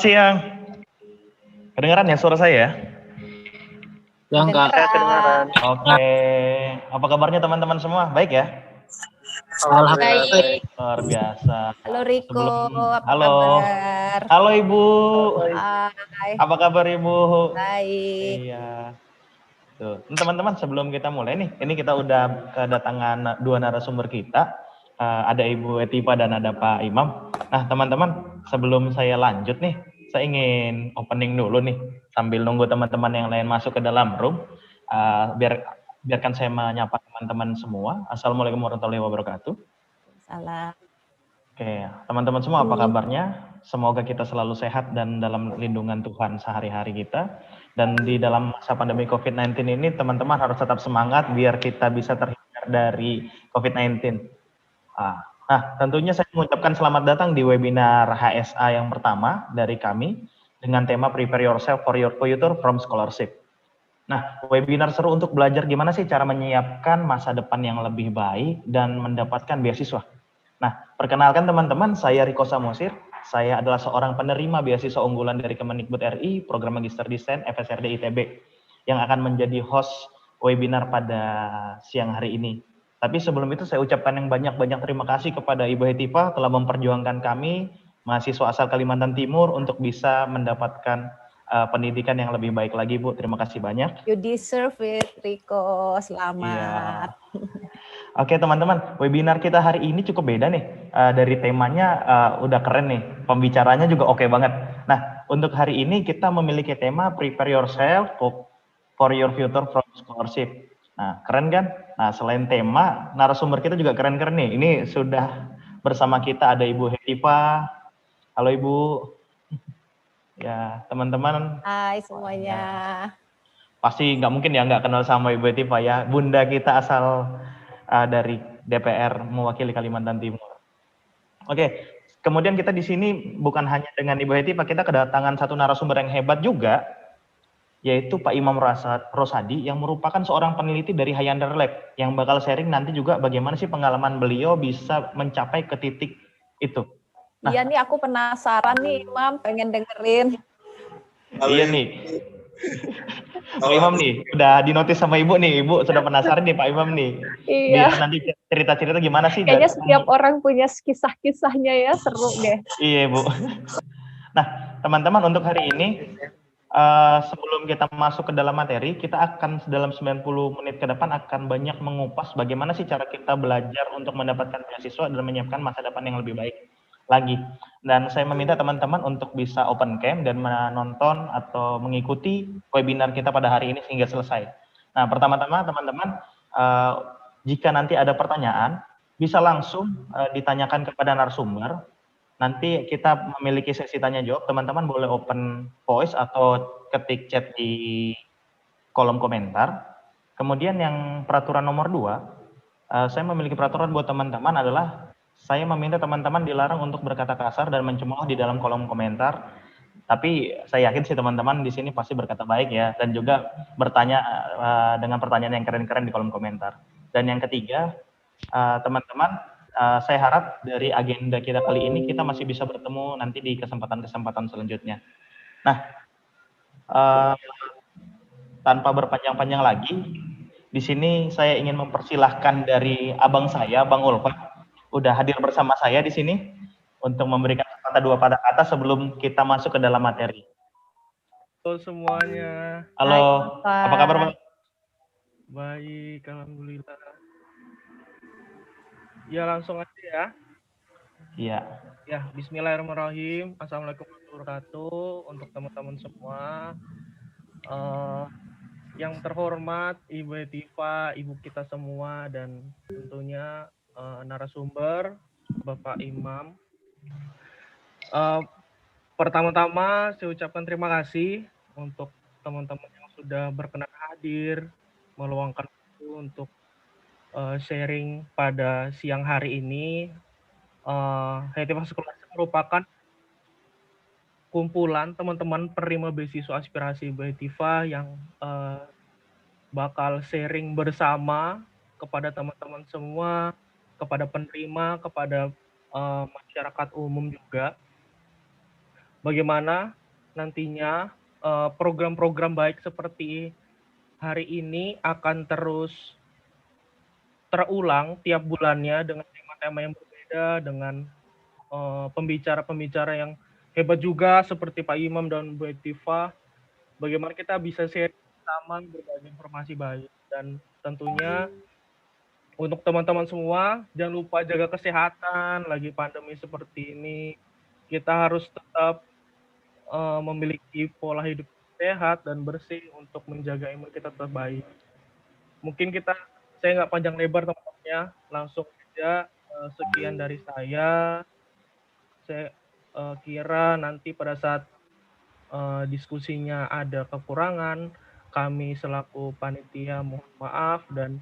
siang. Kedengaran ya suara saya? Ya, enggak. Kedengaran. Oke. Apa kabarnya teman-teman semua? Baik ya? Baik. Luar biasa. Halo Riko, apa Halo. kabar? Halo Ibu. Hai, Apa kabar Ibu? baik. Iya. Tuh, teman-teman sebelum kita mulai nih, ini kita udah kedatangan dua narasumber kita. Ada Ibu Etipa dan ada Pak Imam. Nah teman-teman, sebelum saya lanjut nih, saya ingin opening dulu nih, sambil nunggu teman-teman yang lain masuk ke dalam room. Biarkan saya menyapa teman-teman semua. Assalamualaikum warahmatullahi wabarakatuh. Salam. Oke, teman-teman semua apa kabarnya? Semoga kita selalu sehat dan dalam lindungan Tuhan sehari-hari kita. Dan di dalam masa pandemi COVID-19 ini, teman-teman harus tetap semangat biar kita bisa terhindar dari COVID-19. Nah, tentunya saya mengucapkan selamat datang di webinar HSA yang pertama dari kami dengan tema Prepare Yourself for Your Future from Scholarship. Nah, webinar seru untuk belajar gimana sih cara menyiapkan masa depan yang lebih baik dan mendapatkan beasiswa. Nah, perkenalkan teman-teman, saya Riko Samosir. Saya adalah seorang penerima beasiswa unggulan dari Kemendikbud RI, Program Magister Desain FSRD ITB, yang akan menjadi host webinar pada siang hari ini. Tapi sebelum itu saya ucapkan yang banyak-banyak terima kasih kepada Ibu Hetipa telah memperjuangkan kami, mahasiswa asal Kalimantan Timur, untuk bisa mendapatkan pendidikan yang lebih baik lagi, Bu. Terima kasih banyak. You deserve it, Riko. Selamat. Iya. Oke teman-teman, webinar kita hari ini cukup beda nih. Dari temanya udah keren nih, pembicaranya juga oke banget. Nah, untuk hari ini kita memiliki tema Prepare Yourself for Your Future from Scholarship. Nah, keren kan? Nah, selain tema, narasumber kita juga keren-keren nih. Ini sudah bersama kita ada Ibu Hetipa. Halo Ibu. Ya, teman-teman. Hai semuanya. Pasti nggak mungkin ya nggak kenal sama Ibu Hetipa ya. Bunda kita asal dari DPR mewakili Kalimantan Timur. Oke, kemudian kita di sini bukan hanya dengan Ibu Hetipa, kita kedatangan satu narasumber yang hebat juga, yaitu Pak Imam Rosadi yang merupakan seorang peneliti dari Hayander Lab yang bakal sharing nanti juga bagaimana sih pengalaman beliau bisa mencapai ke titik itu. Nah, iya nih aku penasaran nih Imam, pengen dengerin. Iya nih. Pak Imam nih, udah dinotis sama Ibu nih, Ibu sudah penasaran nih Pak Imam nih. Iya. Biar nanti cerita-cerita gimana sih? Kayaknya setiap orang punya kisah-kisahnya ya, seru deh. Iya Bu. Nah teman-teman untuk hari ini, sebelum kita masuk ke dalam materi, kita akan dalam 90 menit ke depan akan banyak mengupas bagaimana sih cara kita belajar untuk mendapatkan beasiswa dan menyiapkan masa depan yang lebih baik lagi. Dan saya meminta teman-teman untuk bisa open cam dan menonton atau mengikuti webinar kita pada hari ini hingga selesai. Nah, pertama-tama teman-teman, jika nanti ada pertanyaan, bisa langsung ditanyakan kepada narasumber. Nanti kita memiliki sesi tanya jawab, teman-teman boleh open voice atau ketik chat di kolom komentar. Kemudian yang peraturan nomor 2, saya memiliki peraturan buat teman-teman adalah saya meminta teman-teman dilarang untuk berkata kasar dan mencemooh di dalam kolom komentar. Tapi saya yakin sih teman-teman di sini pasti berkata baik ya, dan juga bertanya dengan pertanyaan yang keren-keren di kolom komentar. Dan yang ketiga, teman-teman, saya harap dari agenda kita kali ini kita masih bisa bertemu nanti di kesempatan-kesempatan selanjutnya. Nah, tanpa berpanjang-panjang lagi, di sini saya ingin mempersilahkan dari abang saya, Bang Ulfa, udah hadir bersama saya di sini untuk memberikan dua patah kata sebelum kita masuk ke dalam materi. Halo semuanya. Halo, hai, apa kabar Bang? Baik, alhamdulillah. Ya langsung aja ya. Iya. Ya, bismillahirrahmanirrahim. Assalamualaikum warahmatullahi wabarakatuh untuk teman-teman semua. Yang terhormat Ibu Hetipa, Ibu kita semua, dan tentunya narasumber Bapak Imam. Pertama-tama saya ucapkan terima kasih untuk teman-teman yang sudah berkenan hadir, meluangkan waktu untuk sharing pada siang hari ini. Hetipa Scholarship merupakan kumpulan teman-teman penerima beasiswa aspirasi Ibu Hetipa yang bakal sharing bersama kepada teman-teman semua, kepada penerima, kepada masyarakat umum juga. bagaimana nantinya program-program baik seperti hari ini akan terus terulang tiap bulannya dengan tema-tema yang berbeda, dengan pembicara-pembicara yang hebat juga seperti Pak Imam dan Bu Etiva. Bagaimana kita bisa share sama berbagi informasi baik, dan tentunya untuk teman-teman semua jangan lupa jaga kesehatan lagi pandemi seperti ini. Kita harus tetap memiliki pola hidup sehat dan bersih untuk menjaga imun kita tetap baik. Mungkin saya nggak panjang lebar teman-temannya, langsung aja sekian dari saya. Saya kira nanti pada saat diskusinya ada kekurangan, kami selaku panitia mohon maaf, dan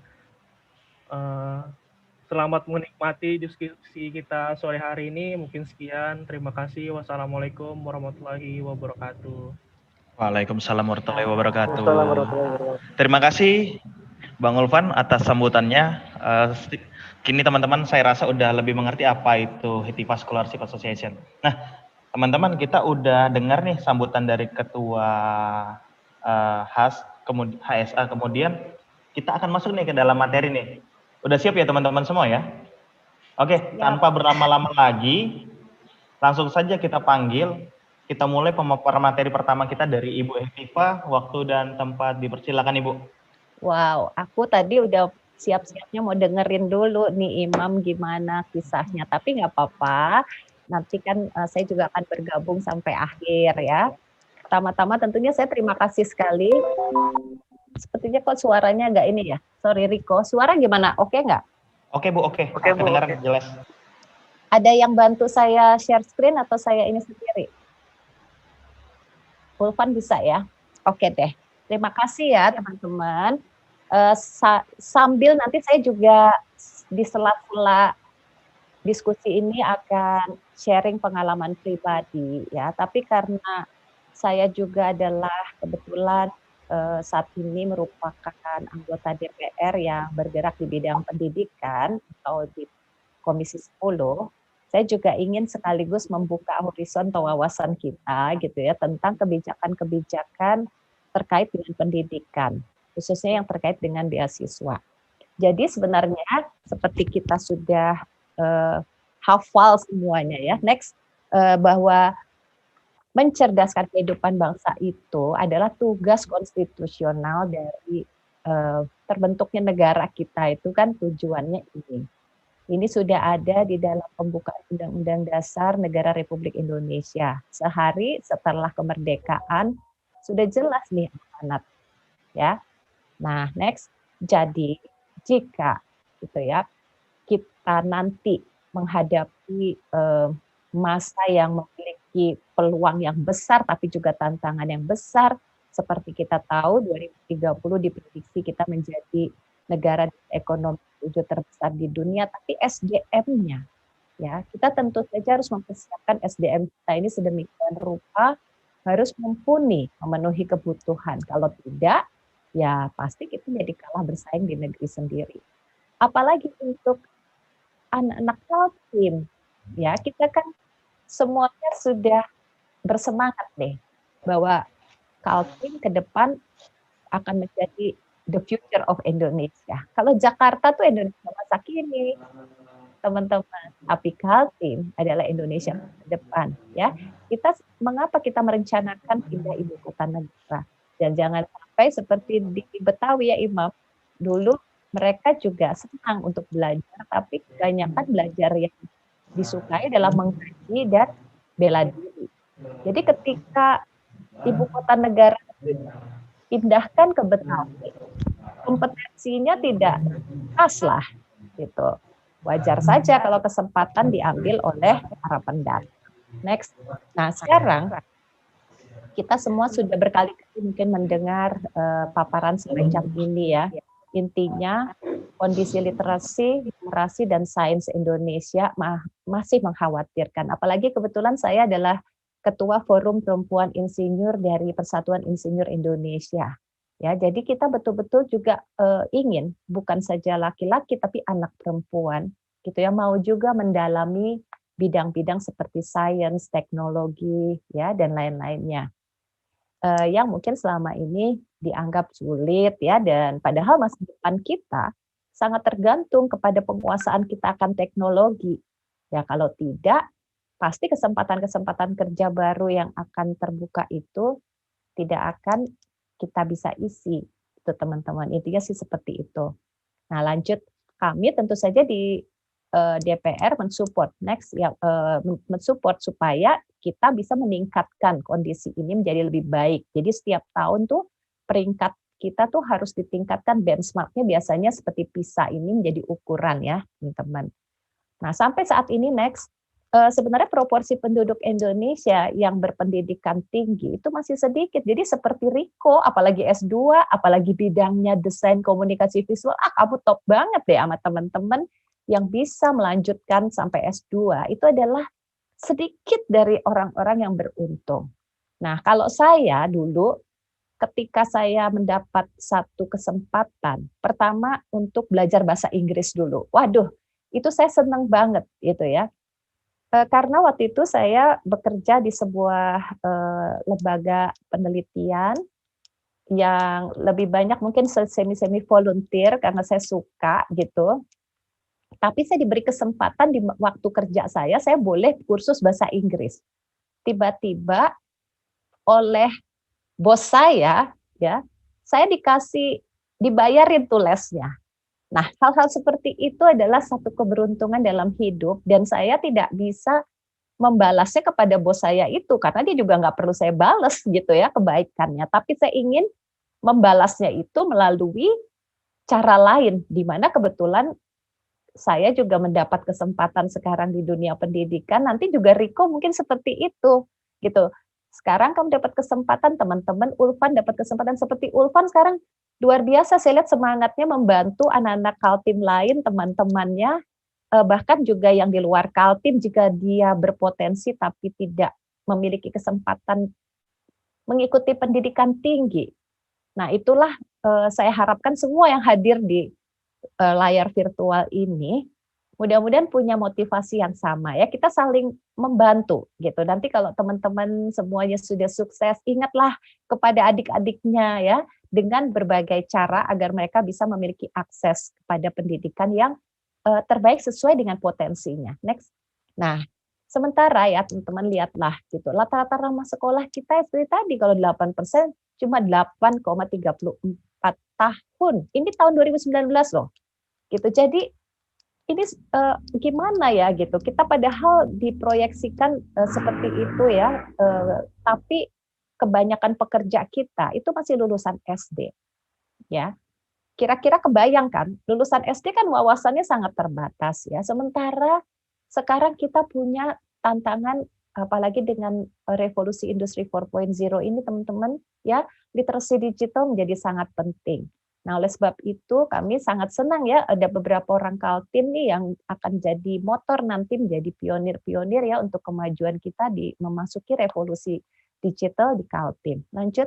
selamat menikmati diskusi kita sore hari ini. Mungkin sekian. Terima kasih. Wassalamualaikum warahmatullahi wabarakatuh. Waalaikumsalam warahmatullahi wabarakatuh. Terima kasih Bang Ulfan atas sambutannya. Kini teman-teman saya rasa udah lebih mengerti apa itu Hetiva Scholarship Association. Nah, teman-teman kita udah dengar nih sambutan dari Ketua HSA, kemudian kita akan masuk nih ke dalam materi nih. Udah siap ya teman-teman semua ya? Oke, tanpa berlama-lama lagi, langsung saja kita panggil. Kita mulai pemaparan materi pertama kita dari Ibu Hetiva. Waktu dan tempat dipersilakan Ibu. Wow, aku tadi udah siap-siapnya mau dengerin dulu nih Imam gimana kisahnya. Tapi nggak apa-apa, nanti kan saya juga akan bergabung sampai akhir ya. Pertama-tama tentunya saya terima kasih sekali. Sepertinya kok suaranya nggak ini ya. Sorry Riko, suara gimana? Oke nggak? Oke Bu, oke. Kedengaran jelas. Ada yang bantu saya share screen atau saya ini sendiri? Ulfan bisa ya? Oke deh. Terima kasih ya teman-teman. Sambil nanti saya juga di sela-sela diskusi ini akan sharing pengalaman pribadi ya. Tapi karena saya juga adalah kebetulan saat ini merupakan anggota DPR yang bergerak di bidang pendidikan atau di Komisi 10, saya juga ingin sekaligus membuka horizon atau wawasan kita gitu ya tentang kebijakan-kebijakan terkait dengan pendidikan, khususnya yang terkait dengan beasiswa. Jadi sebenarnya seperti kita sudah hafal semuanya ya, bahwa mencerdaskan kehidupan bangsa itu adalah tugas konstitusional dari terbentuknya negara kita, itu kan tujuannya ini. Ini sudah ada di dalam pembukaan Undang-Undang Dasar Negara Republik Indonesia. Sehari setelah kemerdekaan sudah jelas nih amanat ya. Nah, jadi jika gitu ya kita nanti menghadapi masa yang memiliki peluang yang besar tapi juga tantangan yang besar, seperti kita tahu 2030 diprediksi kita menjadi negara ekonomi 7 terbesar di dunia, tapi SDM-nya ya kita tentu saja harus mempersiapkan SDM kita ini sedemikian rupa harus memenuhi kebutuhan. Kalau tidak, ya pasti kita jadi kalah bersaing di negeri sendiri. Apalagi untuk anak-anak Kaltim, ya kita kan semuanya sudah bersemangat nih bahwa Kaltim ke depan akan menjadi the future of Indonesia. Kalau Jakarta tuh Indonesia masa kini, teman-teman. Tapi Kaltim adalah Indonesia ke depan. Ya, mengapa kita merencanakan pindah ibu kota negara? Dan jangan sampai seperti di Betawi ya Imam. Dulu mereka juga senang untuk belajar, tapi kebanyakan belajar yang disukai adalah mengkaji dan bela diri. Jadi ketika ibu kota negara pindahkan ke Betawi, kompetensinya tidak pas lah gitu. Wajar saja kalau kesempatan diambil oleh para pendatang. Nah sekarang kita semua sudah berkali-kali mungkin mendengar paparan semacam ini ya. Intinya kondisi literasi dan sains Indonesia masih mengkhawatirkan. Apalagi kebetulan saya adalah Ketua Forum Perempuan Insinyur dari Persatuan Insinyur Indonesia. Ya, jadi kita betul-betul juga ingin bukan saja laki-laki tapi anak perempuan gitu ya mau juga mendalami bidang-bidang seperti sains, teknologi, ya, dan lain-lainnya. Yang mungkin selama ini dianggap sulit, ya, dan padahal masa depan kita sangat tergantung kepada penguasaan kita akan teknologi. Ya, kalau tidak, pasti kesempatan-kesempatan kerja baru yang akan terbuka itu tidak akan kita bisa isi. Itu teman-teman, intinya sih seperti itu. Nah, lanjut, kami tentu saja di DPR mensupport mensupport supaya kita bisa meningkatkan kondisi ini menjadi lebih baik. Jadi setiap tahun tuh peringkat kita tuh harus ditingkatkan, benchmarknya biasanya seperti PISA ini menjadi ukuran ya teman-teman. Nah, sampai saat ini sebenarnya proporsi penduduk Indonesia yang berpendidikan tinggi itu masih sedikit. Jadi seperti Riko, apalagi S2, apalagi bidangnya desain komunikasi visual, kamu top banget deh sama teman-teman yang bisa melanjutkan sampai S2. Itu adalah sedikit dari orang-orang yang beruntung. Nah, kalau saya dulu ketika saya mendapat satu kesempatan, pertama untuk belajar bahasa Inggris dulu. Waduh, itu saya senang banget gitu ya. Karena waktu itu saya bekerja di sebuah lembaga penelitian yang lebih banyak mungkin semi volunteer karena saya suka gitu. Tapi saya diberi kesempatan di waktu kerja saya boleh kursus bahasa Inggris. Tiba-tiba oleh bos saya, ya, saya dibayarin tuh lesnya. Nah, hal-hal seperti itu adalah satu keberuntungan dalam hidup dan saya tidak bisa membalasnya kepada bos saya itu karena dia juga nggak perlu saya balas gitu ya kebaikannya. Tapi saya ingin membalasnya itu melalui cara lain, di mana kebetulan saya juga mendapat kesempatan sekarang di dunia pendidikan, nanti juga Riko mungkin seperti itu, gitu. Sekarang kamu dapat kesempatan, teman-teman, Ulfan dapat kesempatan seperti Ulfan sekarang luar biasa, saya lihat semangatnya membantu anak-anak Kaltim lain, teman-temannya, bahkan juga yang di luar Kaltim jika dia berpotensi tapi tidak memiliki kesempatan mengikuti pendidikan tinggi. Nah, itulah saya harapkan semua yang hadir di layar virtual ini mudah-mudahan punya motivasi yang sama ya, kita saling membantu gitu. Nanti kalau teman-teman semuanya sudah sukses, ingatlah kepada adik-adiknya ya dengan berbagai cara agar mereka bisa memiliki akses kepada pendidikan yang terbaik sesuai dengan potensinya. Next. Nah, sementara ya teman-teman lihatlah gitu. Rata-rata ramah sekolah kita seperti tadi kalau 8% cuma 8,34 tahun. Ini tahun 2019 loh. Gitu. Jadi ini gimana ya gitu. Kita padahal diproyeksikan seperti itu ya, tapi kebanyakan pekerja kita itu masih lulusan SD. Ya. Kira-kira kebayangkan, lulusan SD kan wawasannya sangat terbatas ya. Sementara sekarang kita punya tantangan apalagi dengan revolusi industri 4.0 ini teman-teman ya, literasi digital menjadi sangat penting. Nah, oleh sebab itu kami sangat senang ya ada beberapa orang Kaltim nih yang akan jadi motor nanti menjadi pionir-pionir ya untuk kemajuan kita di memasuki revolusi digital di Kaltim. Lanjut.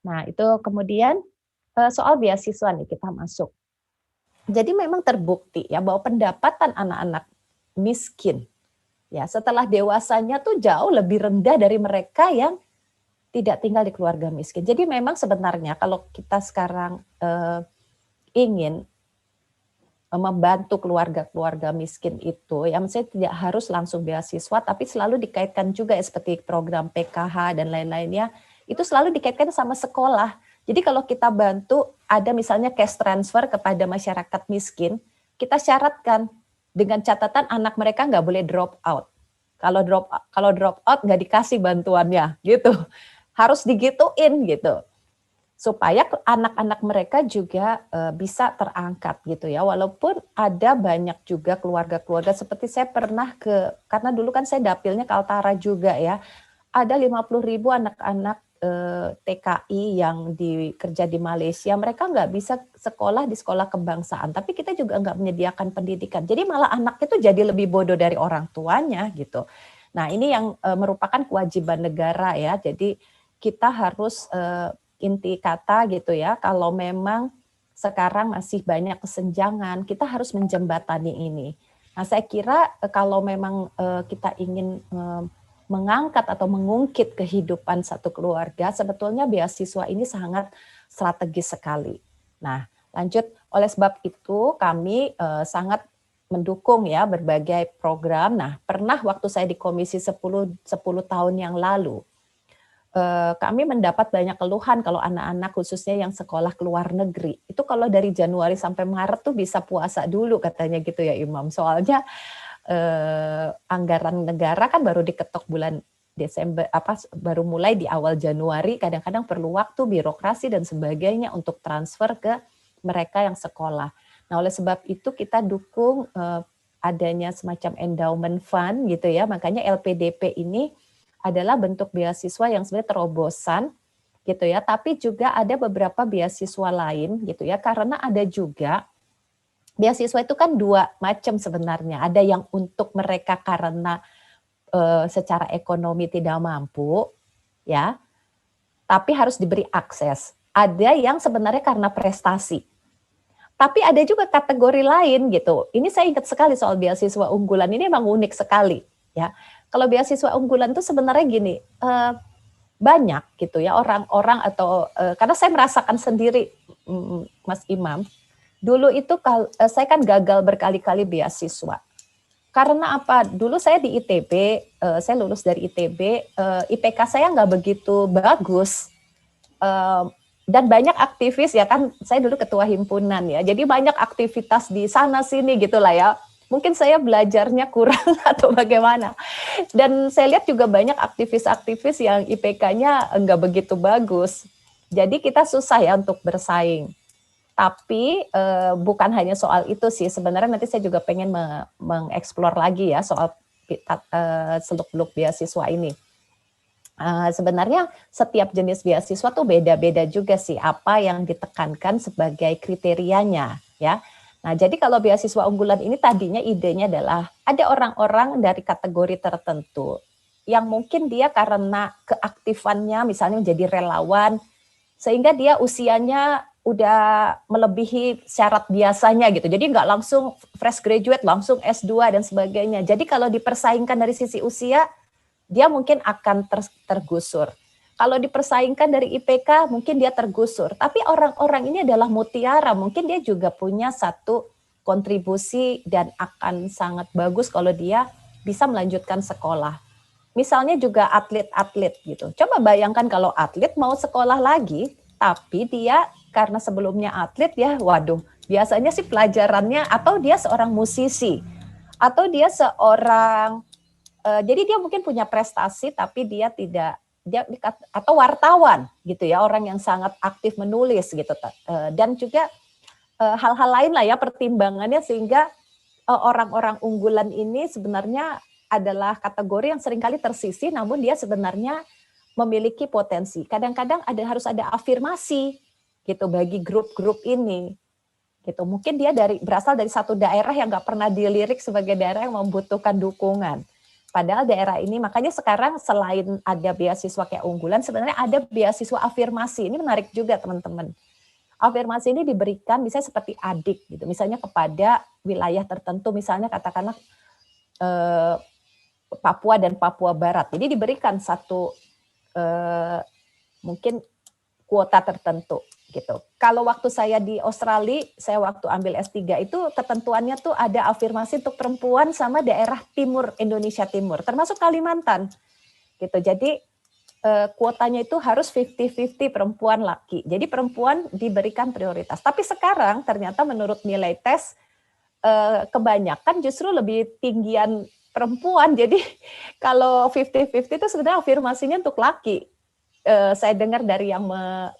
Nah, itu kemudian soal beasiswa nih kita masuk. Jadi memang terbukti ya bahwa pendapatan anak-anak miskin ya setelah dewasanya tuh jauh lebih rendah dari mereka yang tidak tinggal di keluarga miskin. Jadi memang sebenarnya kalau kita sekarang ingin membantu keluarga-keluarga miskin itu, ya maksudnya tidak harus langsung beasiswa, tapi selalu dikaitkan juga seperti program PKH dan lain-lainnya, itu selalu dikaitkan sama sekolah. Jadi kalau kita bantu, ada misalnya cash transfer kepada masyarakat miskin, kita syaratkan dengan catatan anak mereka nggak boleh drop out. Kalau drop out nggak dikasih bantuannya, gitu. Harus digituin gitu supaya anak-anak mereka juga bisa terangkat gitu ya, walaupun ada banyak juga keluarga-keluarga seperti saya pernah karena dulu kan saya dapilnya Kaltara juga ya, ada 50.000 anak-anak TKI yang kerja di Malaysia, mereka nggak bisa sekolah di sekolah kebangsaan, tapi kita juga nggak menyediakan pendidikan, jadi malah anaknya tuh jadi lebih bodoh dari orang tuanya gitu. Nah ini yang merupakan kewajiban negara ya, jadi kita harus inti kata gitu ya, kalau memang sekarang masih banyak kesenjangan, kita harus menjembatani ini. Nah, saya kira kalau memang kita ingin mengangkat atau mengungkit kehidupan satu keluarga, sebetulnya beasiswa ini sangat strategis sekali. Nah, lanjut, oleh sebab itu kami sangat mendukung ya berbagai program. Nah, pernah waktu saya di Komisi 10 tahun yang lalu, kami mendapat banyak keluhan kalau anak-anak khususnya yang sekolah ke luar negeri. Itu kalau dari Januari sampai Maret tuh bisa puasa dulu katanya gitu ya Imam. Soalnya anggaran negara kan baru diketok bulan Desember, baru mulai di awal Januari, kadang-kadang perlu waktu, birokrasi dan sebagainya untuk transfer ke mereka yang sekolah. Nah, oleh sebab itu kita dukung adanya semacam endowment fund gitu ya, makanya LPDP ini adalah bentuk beasiswa yang sebenarnya terobosan gitu ya, tapi juga ada beberapa beasiswa lain gitu ya, karena ada juga beasiswa itu kan dua macam sebenarnya. Ada yang untuk mereka karena secara ekonomi tidak mampu, ya, tapi harus diberi akses. Ada yang sebenarnya karena prestasi. Tapi ada juga kategori lain gitu. Ini saya ingat sekali soal beasiswa unggulan. Ini memang unik sekali, ya. Kalau beasiswa unggulan itu sebenarnya gini, banyak gitu ya orang-orang atau karena saya merasakan sendiri, Mas Imam. Dulu itu saya kan gagal berkali-kali beasiswa. Karena apa? Dulu saya di ITB, saya lulus dari ITB, IPK saya nggak begitu bagus. Dan banyak aktivis ya kan, saya dulu ketua himpunan ya, jadi banyak aktivitas di sana sini gitulah ya. Mungkin saya belajarnya kurang atau bagaimana. Dan saya lihat juga banyak aktivis-aktivis yang IPK-nya nggak begitu bagus. Jadi kita susah ya untuk bersaing. Tapi bukan hanya soal itu sih, sebenarnya nanti saya juga pengen mengeksplor lagi ya soal seluk-beluk beasiswa ini. Sebenarnya setiap jenis beasiswa tuh beda-beda juga sih apa yang ditekankan sebagai kriterianya ya. Nah, jadi kalau beasiswa unggulan ini tadinya idenya adalah ada orang-orang dari kategori tertentu yang mungkin dia karena keaktifannya misalnya menjadi relawan sehingga dia usianya udah melebihi syarat biasanya gitu. Jadi nggak langsung fresh graduate, langsung S2 dan sebagainya. Jadi kalau dipersaingkan dari sisi usia, dia mungkin akan tergusur. Kalau dipersaingkan dari IPK, mungkin dia tergusur. Tapi orang-orang ini adalah mutiara, mungkin dia juga punya satu kontribusi dan akan sangat bagus kalau dia bisa melanjutkan sekolah. Misalnya juga atlet-atlet gitu. Coba bayangkan kalau atlet mau sekolah lagi, tapi dia karena sebelumnya atlet ya, waduh, biasanya sih pelajarannya atau dia seorang musisi, atau dia seorang, jadi dia mungkin punya prestasi tapi dia tidak, atau wartawan gitu ya, orang yang sangat aktif menulis gitu, dan juga hal-hal lain lah ya pertimbangannya sehingga orang-orang unggulan ini sebenarnya adalah kategori yang seringkali tersisih, namun dia sebenarnya memiliki potensi. Kadang-kadang harus ada afirmasi gitu bagi grup-grup ini. Gitu. Mungkin dia berasal dari satu daerah yang nggak pernah dilirik sebagai daerah yang membutuhkan dukungan. Padahal daerah ini, makanya sekarang selain ada beasiswa kayak unggulan, sebenarnya ada beasiswa afirmasi. Ini menarik juga teman-teman. Afirmasi ini diberikan misalnya seperti adik gitu, misalnya kepada wilayah tertentu, misalnya katakanlah Papua dan Papua Barat. Jadi diberikan satu mungkin kuota tertentu gitu. Kalau waktu saya di Australia, saya waktu ambil S3 itu ketentuannya tuh ada afirmasi untuk perempuan sama daerah timur Indonesia Timur, termasuk Kalimantan. Gitu. Jadi kuotanya itu harus 50-50 perempuan laki. Jadi perempuan diberikan prioritas. Tapi sekarang ternyata menurut nilai tes kebanyakan justru lebih tinggian perempuan. Jadi kalau 50-50 itu sebenarnya afirmasinya untuk laki. Saya dengar dari yang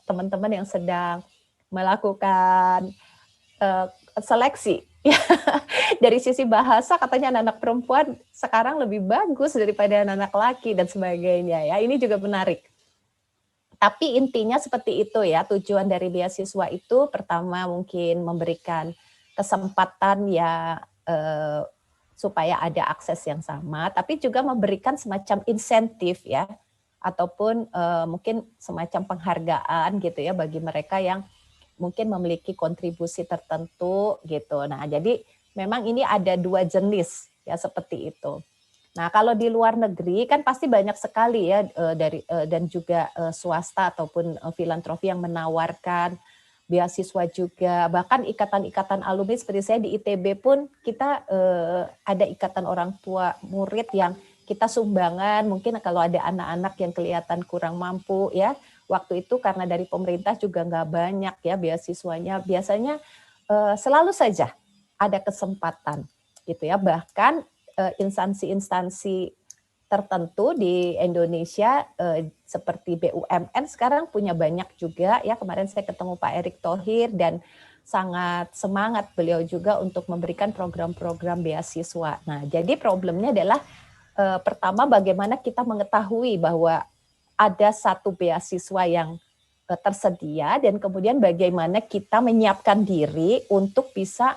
teman-teman yang sedang melakukan seleksi. Dari sisi bahasa katanya anak-anak perempuan sekarang lebih bagus daripada anak-anak laki dan sebagainya ya. Ini juga menarik. Tapi intinya seperti itu ya, tujuan dari beasiswa itu pertama mungkin memberikan kesempatan ya supaya ada akses yang sama, tapi juga memberikan semacam insentif ya, ataupun mungkin semacam penghargaan gitu ya bagi mereka yang mungkin memiliki kontribusi tertentu gitu. Nah, jadi memang ini ada 2 jenis ya seperti itu. Nah, kalau di luar negeri kan pasti banyak sekali ya dan juga swasta ataupun filantropi yang menawarkan beasiswa juga. Bahkan ikatan-ikatan alumni seperti saya di ITB pun kita ada ikatan orang tua murid yang kita sumbangan. Mungkin kalau ada anak-anak yang kelihatan kurang mampu ya, waktu itu karena dari pemerintah juga nggak banyak ya beasiswanya. Biasanya selalu saja ada kesempatan gitu ya. Bahkan instansi-instansi tertentu di Indonesia seperti BUMN sekarang punya banyak juga ya. Kemarin saya ketemu Pak Erick Thohir dan sangat semangat beliau juga untuk memberikan program-program beasiswa. Nah, jadi problemnya adalah pertama bagaimana kita mengetahui bahwa ada satu beasiswa yang tersedia dan kemudian bagaimana kita menyiapkan diri untuk bisa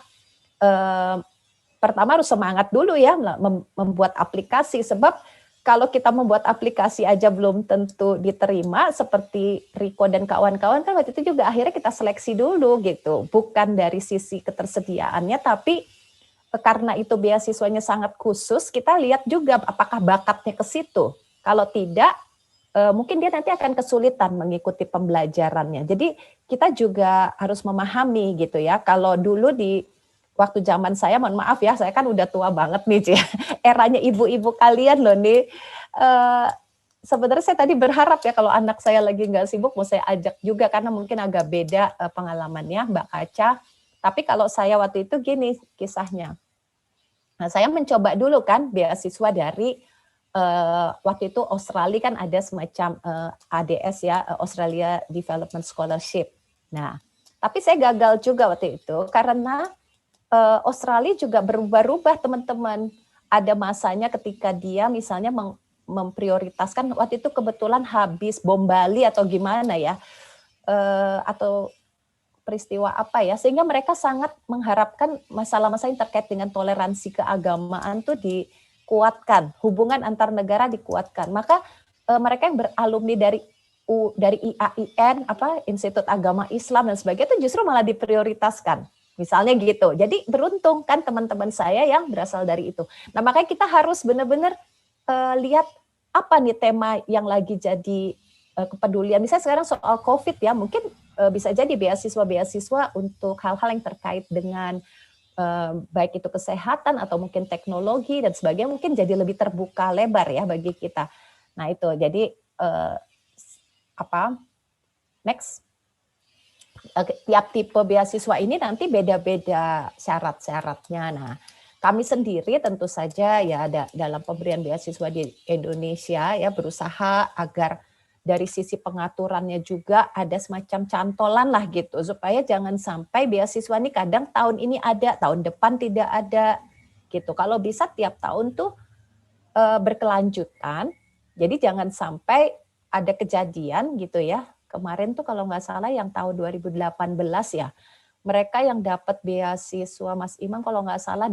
pertama harus semangat dulu ya membuat aplikasi, sebab kalau kita membuat aplikasi aja belum tentu diterima seperti Riko dan kawan-kawan kan waktu itu juga akhirnya kita seleksi dulu gitu, bukan dari sisi ketersediaannya tapi karena itu beasiswanya sangat khusus, kita lihat juga apakah bakatnya ke situ. Kalau tidak, mungkin dia nanti akan kesulitan mengikuti pembelajarannya. Jadi kita juga harus memahami gitu ya. Kalau dulu di waktu zaman saya, mohon maaf ya, saya kan udah tua banget nih, Cia. Eranya ibu-ibu kalian loh nih. Sebenarnya saya tadi berharap ya kalau anak saya lagi nggak sibuk mau saya ajak juga karena mungkin agak beda pengalamannya Mbak Kaca. Tapi kalau saya waktu itu gini kisahnya. Nah, saya mencoba dulu kan beasiswa dari waktu itu Australia kan ada semacam ADS ya, Australia Development Scholarship. Nah, tapi saya gagal juga waktu itu karena Australia juga berubah-ubah teman-teman. Ada masanya ketika dia misalnya memprioritaskan waktu itu kebetulan habis bom Bali atau gimana ya, atau peristiwa apa ya, sehingga mereka sangat mengharapkan masalah-masalah yang terkait dengan toleransi keagamaan tuh dikuatkan, hubungan antar negara dikuatkan. Maka mereka yang beralumni dari IAIN, Institut Agama Islam dan sebagainya itu justru malah diprioritaskan. Misalnya gitu. Jadi beruntung kan teman-teman saya yang berasal dari itu. Nah, makanya kita harus benar-benar lihat apa nih tema yang lagi jadi kepedulian. Misalnya sekarang soal COVID ya, mungkin bisa jadi beasiswa-beasiswa untuk hal-hal yang terkait dengan baik itu kesehatan atau mungkin teknologi dan sebagainya, mungkin jadi lebih terbuka lebar ya bagi kita. Nah itu, jadi next. Tiap tipe beasiswa ini nanti beda-beda syarat-syaratnya. Nah, kami sendiri tentu saja ya dalam pemberian beasiswa di Indonesia ya berusaha agar dari sisi pengaturannya juga ada semacam cantolan lah gitu supaya jangan sampai beasiswa ini kadang tahun ini ada, tahun depan tidak ada gitu. Kalau bisa tiap tahun tuh berkelanjutan. Jadi jangan sampai ada kejadian gitu ya. Kemarin tuh kalau nggak salah yang tahun 2018 ya, mereka yang dapat beasiswa Mas Imam kalau nggak salah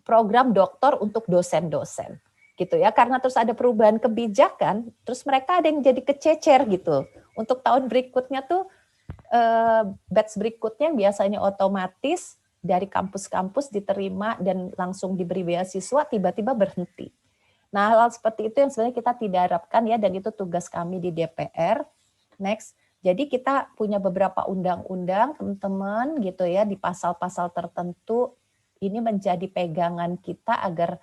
program doktor untuk dosen-dosen gitu ya, karena terus ada perubahan kebijakan, terus mereka ada yang jadi kececer gitu. Untuk tahun berikutnya tuh batch berikutnya biasanya otomatis dari kampus-kampus diterima dan langsung diberi beasiswa tiba-tiba berhenti. Nah, hal seperti itu yang sebenarnya kita tidak harapkan ya, dan itu tugas kami di DPR. Next, jadi kita punya beberapa undang-undang, teman-teman, gitu ya, di pasal-pasal tertentu, ini menjadi pegangan kita agar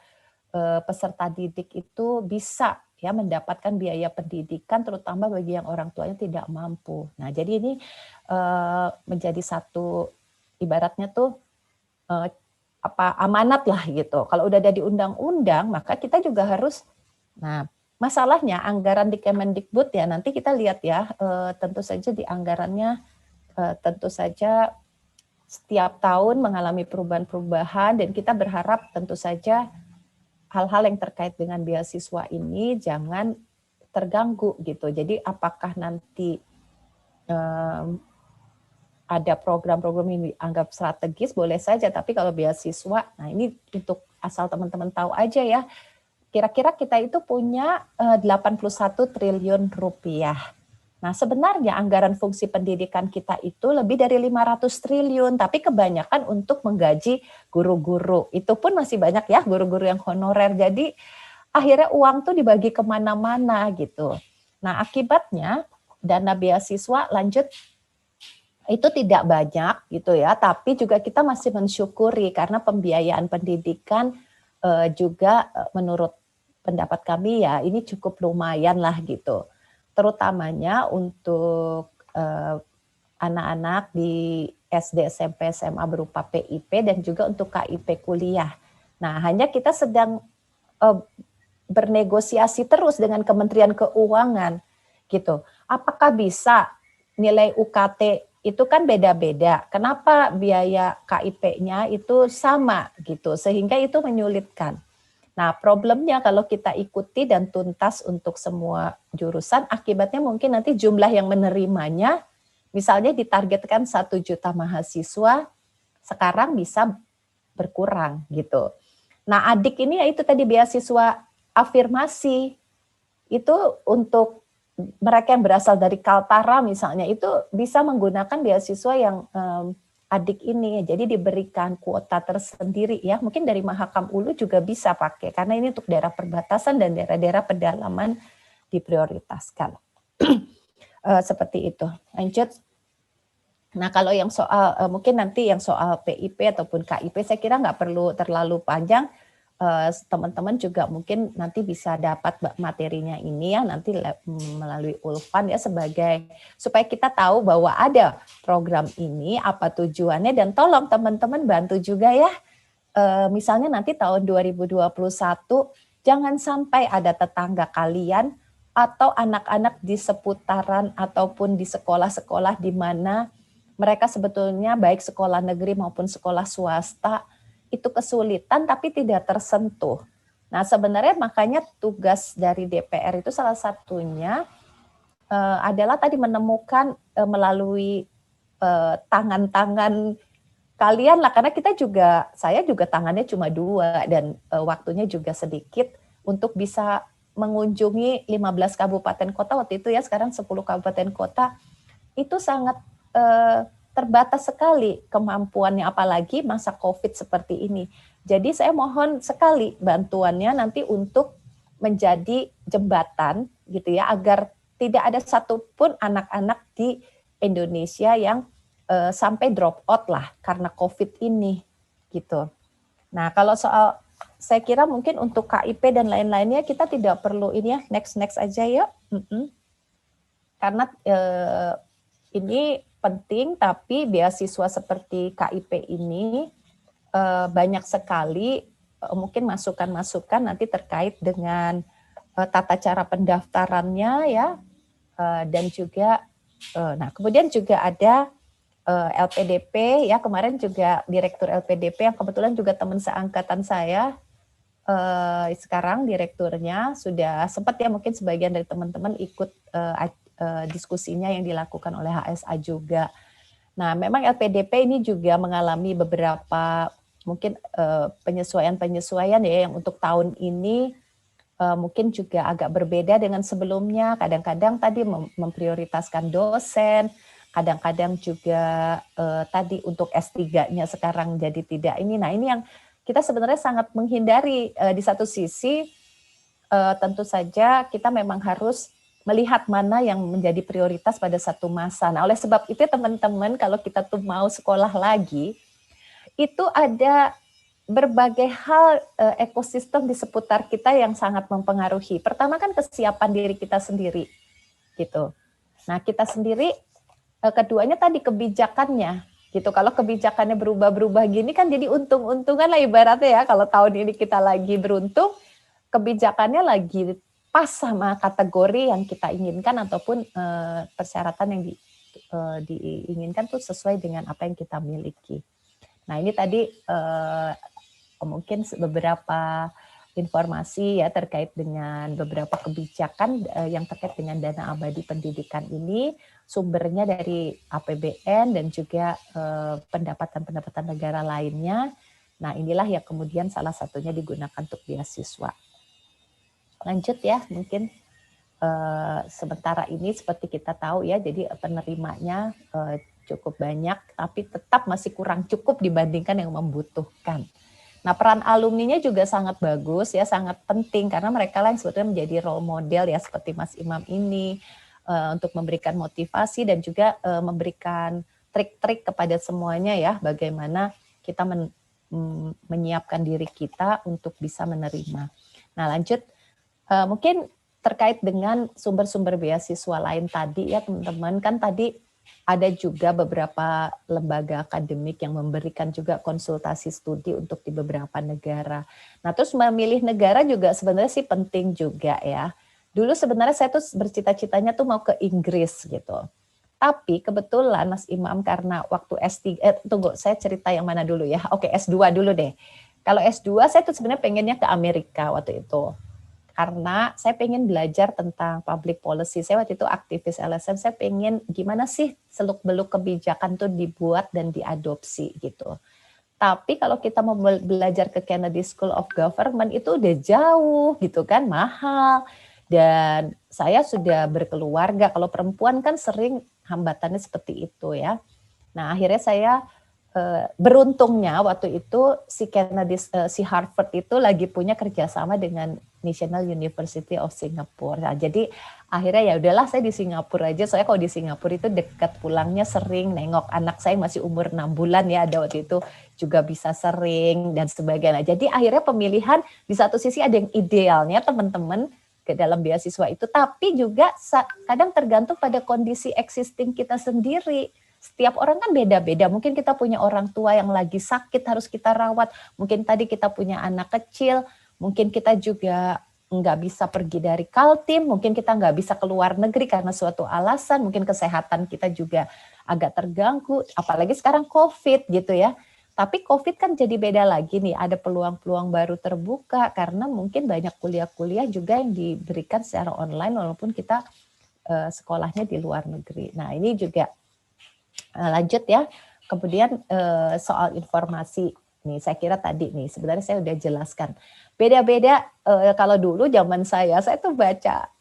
peserta didik itu bisa ya mendapatkan biaya pendidikan, terutama bagi yang orang tuanya tidak mampu. Nah, jadi ini menjadi satu, ibaratnya tuh, amanat lah gitu. Kalau udah ada di undang-undang, maka kita juga harus. Nah, masalahnya anggaran di Kemendikbud ya nanti kita lihat ya, tentu saja di anggarannya tentu saja setiap tahun mengalami perubahan-perubahan dan kita berharap tentu saja hal-hal yang terkait dengan beasiswa ini jangan terganggu gitu. Jadi apakah nanti ada program-program yang dianggap strategis, boleh saja. Tapi kalau beasiswa, nah ini untuk asal teman-teman tahu aja ya, kira-kira kita itu punya 81 triliun rupiah. Nah, sebenarnya anggaran fungsi pendidikan kita itu lebih dari 500 triliun, tapi kebanyakan untuk menggaji guru-guru. Itu pun masih banyak ya guru-guru yang honorer. Jadi akhirnya uang tuh dibagi kemana-mana gitu. Nah, akibatnya dana beasiswa lanjut itu tidak banyak gitu ya, tapi juga kita masih mensyukuri karena pembiayaan pendidikan juga menurut pendapat kami ya ini cukup lumayan lah gitu. Terutamanya untuk anak-anak di SD, SMP, SMA berupa PIP dan juga untuk KIP kuliah. Nah, hanya kita sedang bernegosiasi terus dengan Kementerian Keuangan gitu. Apakah bisa nilai UKT itu kan beda-beda. Kenapa biaya KIP-nya itu sama gitu, sehingga itu menyulitkan. Nah, problemnya kalau kita ikuti dan tuntas untuk semua jurusan, akibatnya mungkin nanti jumlah yang menerimanya, misalnya ditargetkan 1 juta mahasiswa, sekarang bisa berkurang gitu. Nah, adik ini ya itu tadi beasiswa afirmasi, itu untuk mereka yang berasal dari Kaltara misalnya, itu bisa menggunakan beasiswa yang adik ini, jadi diberikan kuota tersendiri ya, mungkin dari Mahakam Ulu juga bisa pakai, karena ini untuk daerah perbatasan dan daerah-daerah pedalaman diprioritaskan. Seperti itu. Lanjut. Nah, kalau yang soal, mungkin nanti yang soal PIP ataupun KIP, saya kira nggak perlu terlalu panjang, teman-teman juga mungkin nanti bisa dapat materinya ini ya nanti melalui Ulfan ya sebagai supaya kita tahu bahwa ada program ini apa tujuannya dan tolong teman-teman bantu juga ya misalnya nanti tahun 2021 jangan sampai ada tetangga kalian atau anak-anak di seputaran ataupun di sekolah-sekolah di mana mereka sebetulnya baik sekolah negeri maupun sekolah swasta itu kesulitan tapi tidak tersentuh. Nah, sebenarnya makanya tugas dari DPR itu salah satunya adalah tadi menemukan melalui tangan-tangan kalian lah, karena saya juga tangannya cuma 2 dan waktunya juga sedikit untuk bisa mengunjungi 15 kabupaten kota waktu itu ya, sekarang 10 kabupaten kota, itu sangat terbatas sekali kemampuannya, apalagi masa COVID seperti ini. Jadi saya mohon sekali bantuannya nanti untuk menjadi jembatan gitu ya, agar tidak ada satupun anak-anak di Indonesia yang sampai drop out lah karena COVID ini gitu. Nah, kalau soal saya kira mungkin untuk KIP dan lain-lainnya kita tidak perlu ini ya, next aja ya. Karena ini penting, tapi beasiswa seperti KIP ini banyak sekali mungkin masukan-masukan nanti terkait dengan tata cara pendaftarannya ya, dan juga nah kemudian juga ada LPDP ya, kemarin juga Direktur LPDP yang kebetulan juga teman seangkatan saya, sekarang direkturnya sudah sempat ya mungkin sebagian dari teman-teman ikut diskusinya yang dilakukan oleh HSA juga. Nah, memang LPDP ini juga mengalami beberapa mungkin penyesuaian ya yang untuk tahun ini mungkin juga agak berbeda dengan sebelumnya. Kadang-kadang tadi memprioritaskan dosen, kadang-kadang juga tadi untuk S3-nya sekarang jadi tidak ini. Nah, ini yang kita sebenarnya sangat menghindari. Di satu sisi tentu saja kita memang harus melihat mana yang menjadi prioritas pada satu masa. Nah, oleh sebab itu teman-teman kalau kita tuh mau sekolah lagi, itu ada berbagai hal ekosistem di seputar kita yang sangat mempengaruhi. Pertama kan kesiapan diri kita sendiri, gitu. Nah, kita sendiri, keduanya tadi kebijakannya, gitu. Kalau kebijakannya berubah-berubah gini kan jadi untung-untungan lah ibaratnya ya. Kalau tahun ini kita lagi beruntung, kebijakannya lagi pas sama kategori yang kita inginkan ataupun persyaratan yang diinginkan tuh sesuai dengan apa yang kita miliki. Nah, ini tadi mungkin beberapa informasi ya terkait dengan beberapa kebijakan yang terkait dengan dana abadi pendidikan ini, sumbernya dari APBN dan juga pendapatan-pendapatan negara lainnya. Nah, inilah yang kemudian salah satunya digunakan untuk beasiswa. Lanjut ya, mungkin. sementara ini seperti kita tahu ya, jadi penerimanya cukup banyak, tapi tetap masih kurang cukup dibandingkan yang membutuhkan. Nah, peran alumninya juga sangat bagus ya, sangat penting karena mereka lah yang sebetulnya menjadi role model ya, seperti Mas Imam ini untuk memberikan motivasi dan juga memberikan trik-trik kepada semuanya ya, bagaimana kita menyiapkan diri kita untuk bisa menerima. Nah, lanjut mungkin terkait dengan sumber-sumber beasiswa lain tadi ya teman-teman, kan tadi ada juga beberapa lembaga akademik yang memberikan juga konsultasi studi untuk di beberapa negara. Nah, terus memilih negara juga sebenarnya sih penting juga ya. Dulu sebenarnya saya tuh bercita-citanya tuh mau ke Inggris gitu. Tapi kebetulan Mas Imam karena waktu S3, tunggu saya cerita yang mana dulu ya. Oke, S2 dulu deh. Kalau S2 saya tuh sebenarnya pengennya ke Amerika waktu itu. Karena saya pengen belajar tentang public policy. Saya waktu itu aktivis LSM, saya pengen gimana sih seluk-beluk kebijakan tuh dibuat dan diadopsi gitu. Tapi kalau kita mau belajar ke Kennedy School of Government itu udah jauh gitu kan, mahal. Dan saya sudah berkeluarga, kalau perempuan kan sering hambatannya seperti itu ya. Nah akhirnya saya beruntungnya waktu itu si Harvard itu lagi punya kerjasama dengan National University of Singapore. Nah, jadi akhirnya ya udahlah saya di Singapura aja. Soalnya kalau di Singapura itu dekat, pulangnya sering nengok anak saya masih umur 6 bulan ya, ada waktu itu juga bisa sering dan sebagainya. Jadi akhirnya pemilihan di satu sisi ada yang idealnya teman-teman ke dalam beasiswa itu, tapi juga kadang tergantung pada kondisi existing kita sendiri. Setiap orang kan beda-beda, mungkin kita punya orang tua yang lagi sakit harus kita rawat, mungkin tadi kita punya anak kecil, mungkin kita juga nggak bisa pergi dari Kaltim, mungkin kita nggak bisa keluar negeri karena suatu alasan, mungkin kesehatan kita juga agak terganggu, apalagi sekarang COVID gitu ya. Tapi COVID kan jadi beda lagi nih, ada peluang-peluang baru terbuka karena mungkin banyak kuliah-kuliah juga yang diberikan secara online walaupun kita sekolahnya di luar negeri. Nah ini juga lanjut ya, kemudian soal informasi nih, saya kira tadi nih sebenarnya saya udah jelaskan. Beda-beda kalau dulu zaman saya tuh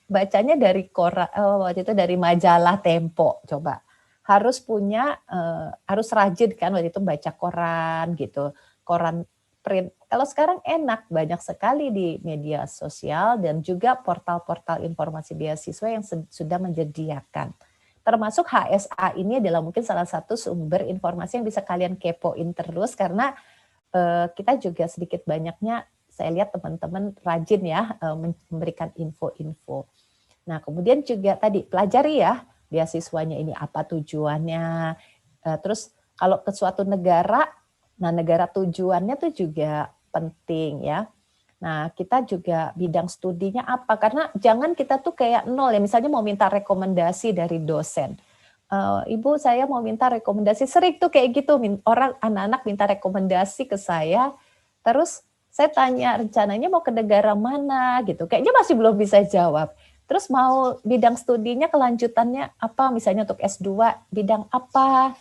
bacanya dari waktu itu dari majalah Tempo, coba harus punya harus rajin kan waktu itu baca koran gitu, koran print. Kalau sekarang enak, banyak sekali di media sosial dan juga portal-portal informasi beasiswa yang sudah menyediakan. Termasuk HSA ini adalah mungkin salah satu sumber informasi yang bisa kalian kepoin terus karena kita juga sedikit banyaknya saya lihat teman-teman rajin ya memberikan info-info. Nah kemudian juga tadi pelajari ya beasiswanya ini apa tujuannya. Terus kalau ke suatu negara, nah negara tujuannya tuh juga penting ya. Nah, kita juga bidang studinya apa? Karena jangan kita tuh kayak nol ya, misalnya mau minta rekomendasi dari dosen. Ibu saya mau minta rekomendasi, sering tuh kayak gitu, orang anak-anak minta rekomendasi ke saya, terus saya tanya rencananya mau ke negara mana gitu, kayaknya masih belum bisa jawab. Terus mau bidang studinya kelanjutannya apa, misalnya untuk S2 bidang apa,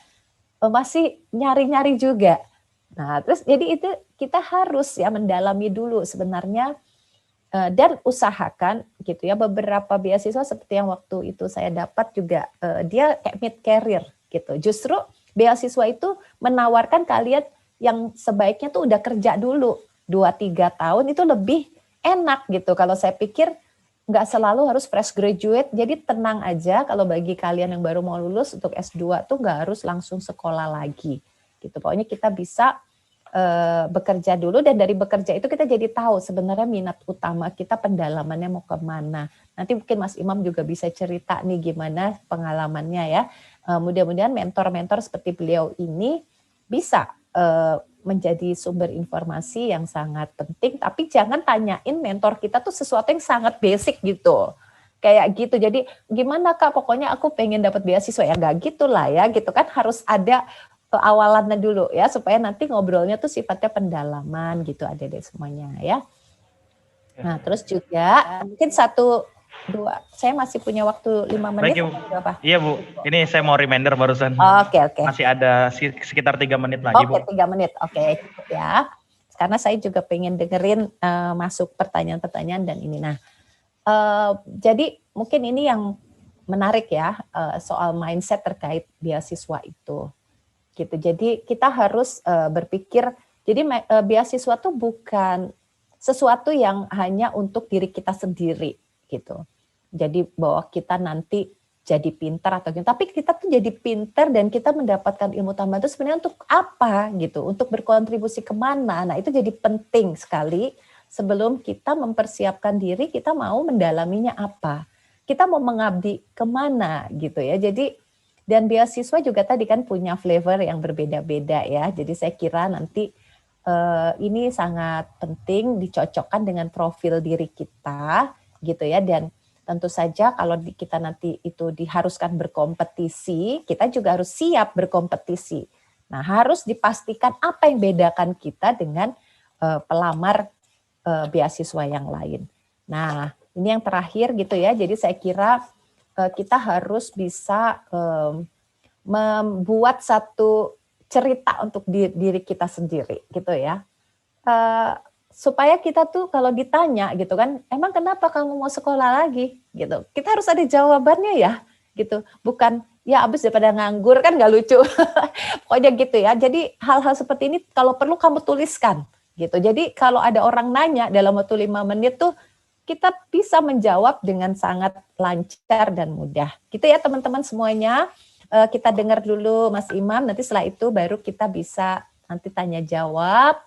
masih nyari-nyari juga. Nah, terus jadi itu kita harus ya mendalami dulu sebenarnya dan usahakan gitu ya, beberapa beasiswa seperti yang waktu itu saya dapat juga dia kayak mid career gitu. Justru beasiswa itu menawarkan kalian yang sebaiknya tuh udah kerja dulu 2-3 tahun itu lebih enak gitu. Kalau saya pikir nggak selalu harus fresh graduate, jadi tenang aja kalau bagi kalian yang baru mau lulus untuk S2 tuh nggak harus langsung sekolah lagi gitu. Pokoknya kita bisa bekerja dulu dan dari bekerja itu kita jadi tahu sebenarnya minat utama kita pendalamannya mau kemana. Nanti mungkin Mas Imam juga bisa cerita nih gimana pengalamannya ya. Mudah-mudahan mentor-mentor seperti beliau ini bisa menjadi sumber informasi yang sangat penting, tapi jangan tanyain mentor kita tuh sesuatu yang sangat basic gitu. Kayak gitu, jadi gimana Kak, pokoknya aku pengen dapat beasiswa, ya nggak gitu lah ya, gitu kan harus ada awalannya dulu ya, supaya nanti ngobrolnya tuh sifatnya pendalaman gitu, ada deh semuanya ya. Nah terus juga mungkin 1-2, saya masih punya waktu 5 menit. Baik, Ibu. Iya Bu, ini saya mau reminder barusan. Oke. Masih ada sekitar 3 menit lagi Bu. Oke, 3 menit, oke ya. Karena saya juga pengen dengerin masuk pertanyaan-pertanyaan dan ini. Nah Jadi mungkin ini yang menarik ya, soal mindset terkait beasiswa itu. Gitu. Jadi kita harus berpikir, jadi beasiswa itu bukan sesuatu yang hanya untuk diri kita sendiri gitu. Jadi bahwa kita nanti jadi pintar atau gitu, tapi kita tuh jadi pintar dan kita mendapatkan ilmu tambahan itu sebenarnya untuk apa gitu, untuk berkontribusi kemana. Nah itu jadi penting sekali sebelum kita mempersiapkan diri, kita mau mendalaminya apa, kita mau mengabdi kemana gitu ya. Jadi dan beasiswa juga tadi kan punya flavor yang berbeda-beda ya. Jadi saya kira nanti ini sangat penting dicocokkan dengan profil diri kita gitu ya. Dan tentu saja kalau kita nanti itu diharuskan berkompetisi, kita juga harus siap berkompetisi. Nah harus dipastikan apa yang bedakan kita dengan pelamar beasiswa yang lain. Nah ini yang terakhir gitu ya. Jadi saya kira kita harus bisa membuat satu cerita untuk diri kita sendiri gitu ya, supaya kita tuh kalau ditanya gitu kan, emang kenapa kamu mau sekolah lagi gitu, kita harus ada jawabannya ya gitu, bukan ya abis daripada nganggur kan nggak lucu. Pokoknya gitu ya. Jadi hal-hal seperti ini kalau perlu kamu tuliskan gitu. Jadi kalau ada orang nanya dalam waktu 5 menit tuh kita bisa menjawab dengan sangat lancar dan mudah. Gitu ya teman-teman semuanya. Kita dengar dulu Mas Imam, nanti setelah itu baru kita bisa nanti tanya jawab.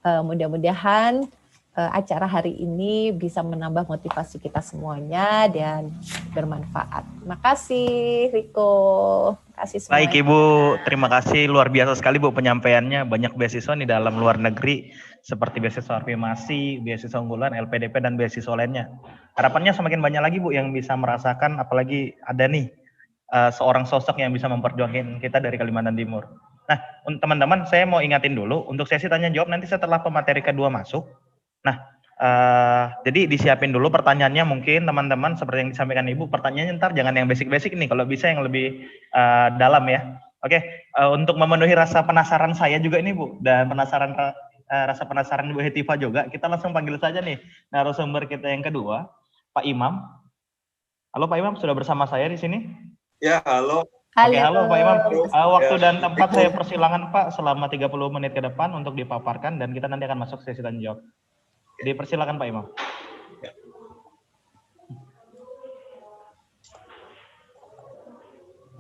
Mudah-mudahan acara hari ini bisa menambah motivasi kita semuanya dan bermanfaat. Terima kasih Riko. Terima kasih semuanya. Baik Ibu, terima kasih, luar biasa sekali Bu penyampaiannya. Banyak beasiswa di dalam luar negeri seperti beasiswa Afirmasi, beasiswa unggulan, LPDP dan beasiswa lainnya. Harapannya semakin banyak lagi Bu yang bisa merasakan, apalagi ada nih seorang sosok yang bisa memperjuangkan kita dari Kalimantan Timur. Nah, teman-teman, saya mau ingatin dulu untuk sesi tanya jawab nanti setelah pemateri kedua masuk. Nah, jadi disiapin dulu pertanyaannya, mungkin teman-teman seperti yang disampaikan Ibu, pertanyaannya ntar jangan yang basic-basic nih, kalau bisa yang lebih dalam ya. Oke, untuk memenuhi rasa penasaran saya juga ini Bu, dan rasa penasaran Bu Hetiva juga, kita langsung panggil saja nih narasumber kita yang kedua, Pak Imam. Halo Pak Imam, sudah bersama saya di sini? Ya, halo. Oke, halo Pak Imam. Waktu dan tempat saya persilakan Pak selama 30 menit ke depan untuk dipaparkan dan kita nanti akan masuk sesi tanya jawab. Dipersilakan Pak Imam.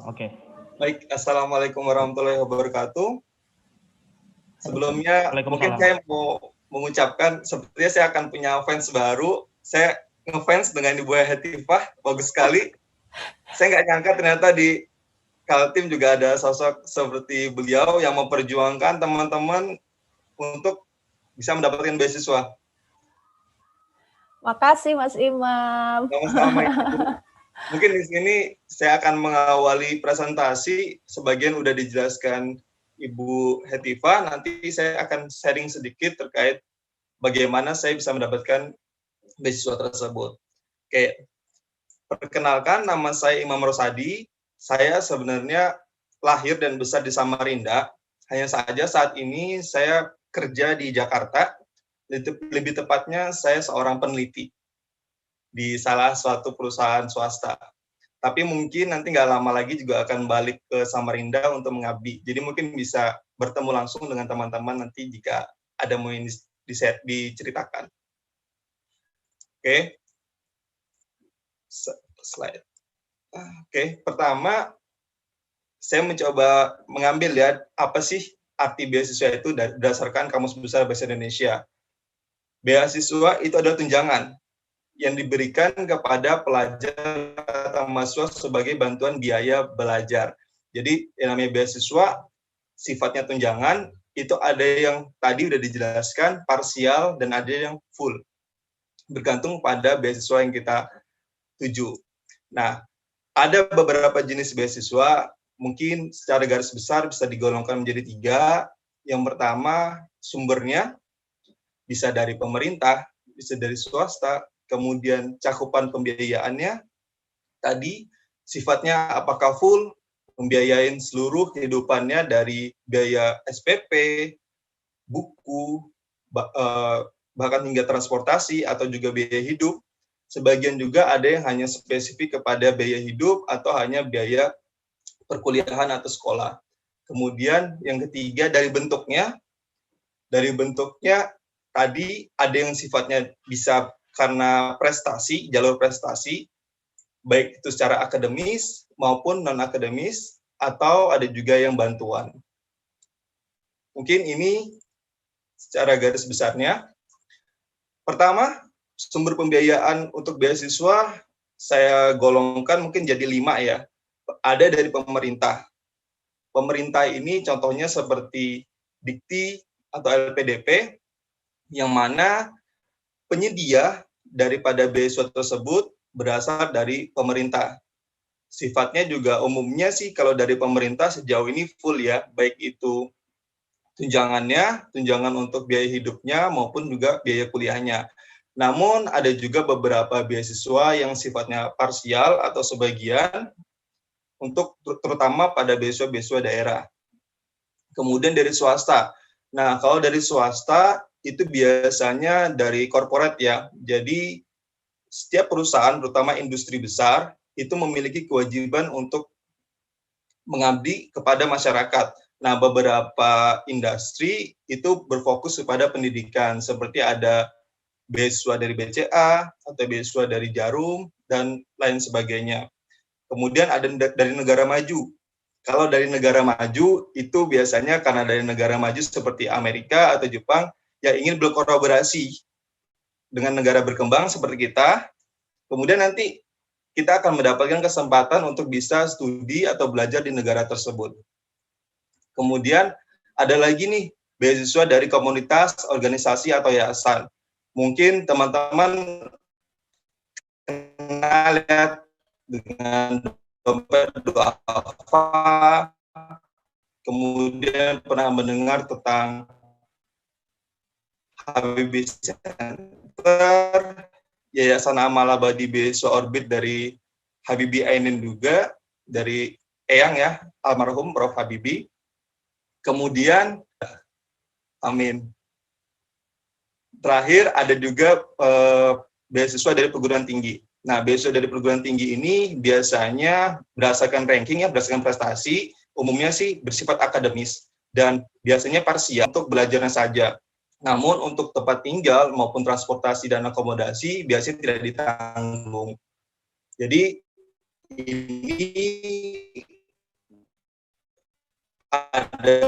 Oke. Baik, Assalamualaikum warahmatullahi wabarakatuh. Sebelumnya mungkin saya mau mengucapkan sepertinya saya akan punya fans baru. Saya ngefans dengan Ibu Hetiva, bagus sekali. Saya nggak nyangka ternyata di Kaltim juga ada sosok seperti beliau yang memperjuangkan teman-teman untuk bisa mendapatkan beasiswa. Makasih Mas Imam. Sama-sama. Mungkin di sini saya akan mengawali presentasi, sebagian udah dijelaskan Ibu Hetiva, nanti saya akan sharing sedikit terkait bagaimana saya bisa mendapatkan beasiswa tersebut. Oke. Perkenalkan, nama saya Imam Rosadi. Saya sebenarnya lahir dan besar di Samarinda. Hanya saja saat ini saya kerja di Jakarta. Lebih tepatnya saya seorang peneliti di salah suatu perusahaan swasta. Tapi mungkin nanti nggak lama lagi juga akan balik ke Samarinda untuk mengabdi. Jadi mungkin bisa bertemu langsung dengan teman-teman nanti jika ada mau yang diceritakan. Oke. Slide. Oke, pertama saya mencoba mengambil ya apa sih arti beasiswa itu berdasarkan Kamus Besar Bahasa Indonesia. Beasiswa itu adalah tunjangan yang diberikan kepada pelajar atau mahasiswa sebagai bantuan biaya belajar. Jadi yang namanya beasiswa sifatnya tunjangan, itu ada yang tadi udah dijelaskan parsial dan ada yang full. Bergantung pada beasiswa yang kita tuju. Nah, ada beberapa jenis beasiswa, mungkin secara garis besar bisa digolongkan menjadi 3. Yang pertama, sumbernya bisa dari pemerintah, bisa dari swasta, kemudian cakupan pembiayaannya, tadi sifatnya apakah full, membiayain seluruh kehidupannya dari biaya SPP, buku, bahkan hingga transportasi atau juga biaya hidup. sebagian juga ada yang hanya spesifik kepada biaya hidup atau hanya biaya perkuliahan atau sekolah. Kemudian yang ketiga dari bentuknya tadi ada yang sifatnya bisa karena prestasi, jalur prestasi, baik itu secara akademis maupun non-akademis, atau ada juga yang bantuan. Mungkin ini secara garis besarnya. Pertama, sumber pembiayaan untuk beasiswa saya golongkan mungkin jadi 5 ya. Ada dari pemerintah. Pemerintah ini contohnya seperti Dikti atau LPDP, yang mana penyedia daripada beasiswa tersebut berasal dari pemerintah. Sifatnya juga umumnya sih kalau dari pemerintah sejauh ini full ya, baik itu tunjangan untuk biaya hidupnya maupun juga biaya kuliahnya. Namun ada juga beberapa beasiswa yang sifatnya parsial atau sebagian untuk terutama pada beasiswa-beasiswa daerah. Kemudian dari swasta. Nah, kalau dari swasta itu biasanya dari korporat ya. Jadi setiap perusahaan, terutama industri besar, itu memiliki kewajiban untuk mengabdi kepada masyarakat. Nah, beberapa industri itu berfokus kepada pendidikan, seperti ada beasiswa dari BCA, atau beasiswa dari Jarum, dan lain sebagainya. Kemudian ada dari negara maju. Kalau dari negara maju, itu biasanya karena dari negara maju seperti Amerika atau Jepang, yang ingin berkolaborasi dengan negara berkembang seperti kita, kemudian nanti kita akan mendapatkan kesempatan untuk bisa studi atau belajar di negara tersebut. Kemudian ada lagi nih, beasiswa dari komunitas, organisasi, atau yayasan. Mungkin teman-teman pernah lihat dengan dompet duafa, kemudian pernah mendengar tentang Habibie Center, Yayasan Amal Abadi Beasiswa Orbit dari Habibie Ainun juga, dari Eyang ya, almarhum Prof. Habibie. Kemudian, amin. Terakhir ada juga beasiswa dari perguruan tinggi. Nah, beasiswa dari perguruan tinggi ini biasanya berdasarkan ranking ya, berdasarkan prestasi, umumnya sih bersifat akademis dan biasanya parsial untuk belajarnya saja. Namun untuk tempat tinggal maupun transportasi dan akomodasi biasanya tidak ditanggung. Jadi ini ada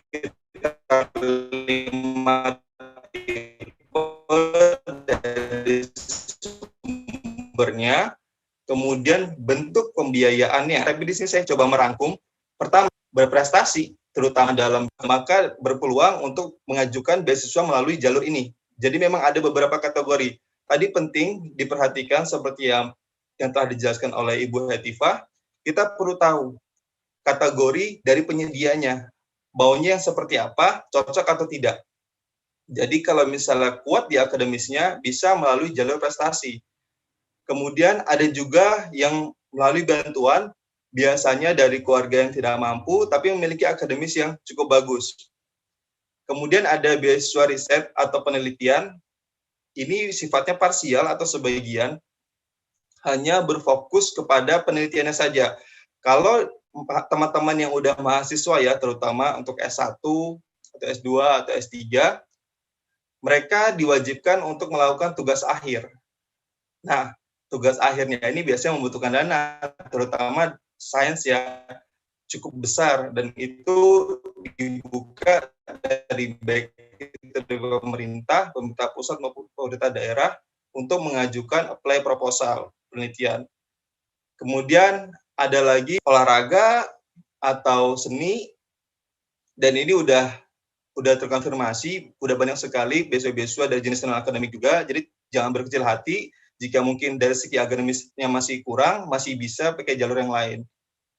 sekitar 5 tipe dari sumbernya, kemudian bentuk pembiayaannya. Tapi di sini saya coba merangkum. Pertama, berprestasi, terutama dalam, maka berpeluang untuk mengajukan beasiswa melalui jalur ini. Jadi memang ada beberapa kategori. Tadi penting diperhatikan seperti yang telah dijelaskan oleh Ibu Hetifah, kita perlu tahu kategori dari penyedianya, baunya yang seperti apa, cocok atau tidak. Jadi kalau misalnya kuat di akademisnya, bisa melalui jalur prestasi. Kemudian ada juga yang melalui bantuan, biasanya dari keluarga yang tidak mampu, tapi memiliki akademis yang cukup bagus. Kemudian ada beasiswa riset atau penelitian, ini sifatnya parsial atau sebagian, hanya berfokus kepada penelitiannya saja. Kalau teman-teman yang udah mahasiswa ya, terutama untuk S1, atau S2, atau S3, mereka diwajibkan untuk melakukan tugas akhir. Nah, tugas akhirnya ini biasanya membutuhkan dana, terutama sains ya, cukup besar, dan itu dibuka dari baik dari pemerintah pusat maupun pemerintah daerah untuk mengajukan apply proposal penelitian. Kemudian ada lagi olahraga atau seni, dan ini udah terkonfirmasi, udah banyak sekali beasiswa dari jenis non akademik juga, jadi jangan berkecil hati, jika mungkin dari segi akademisnya masih kurang, masih bisa pakai jalur yang lain.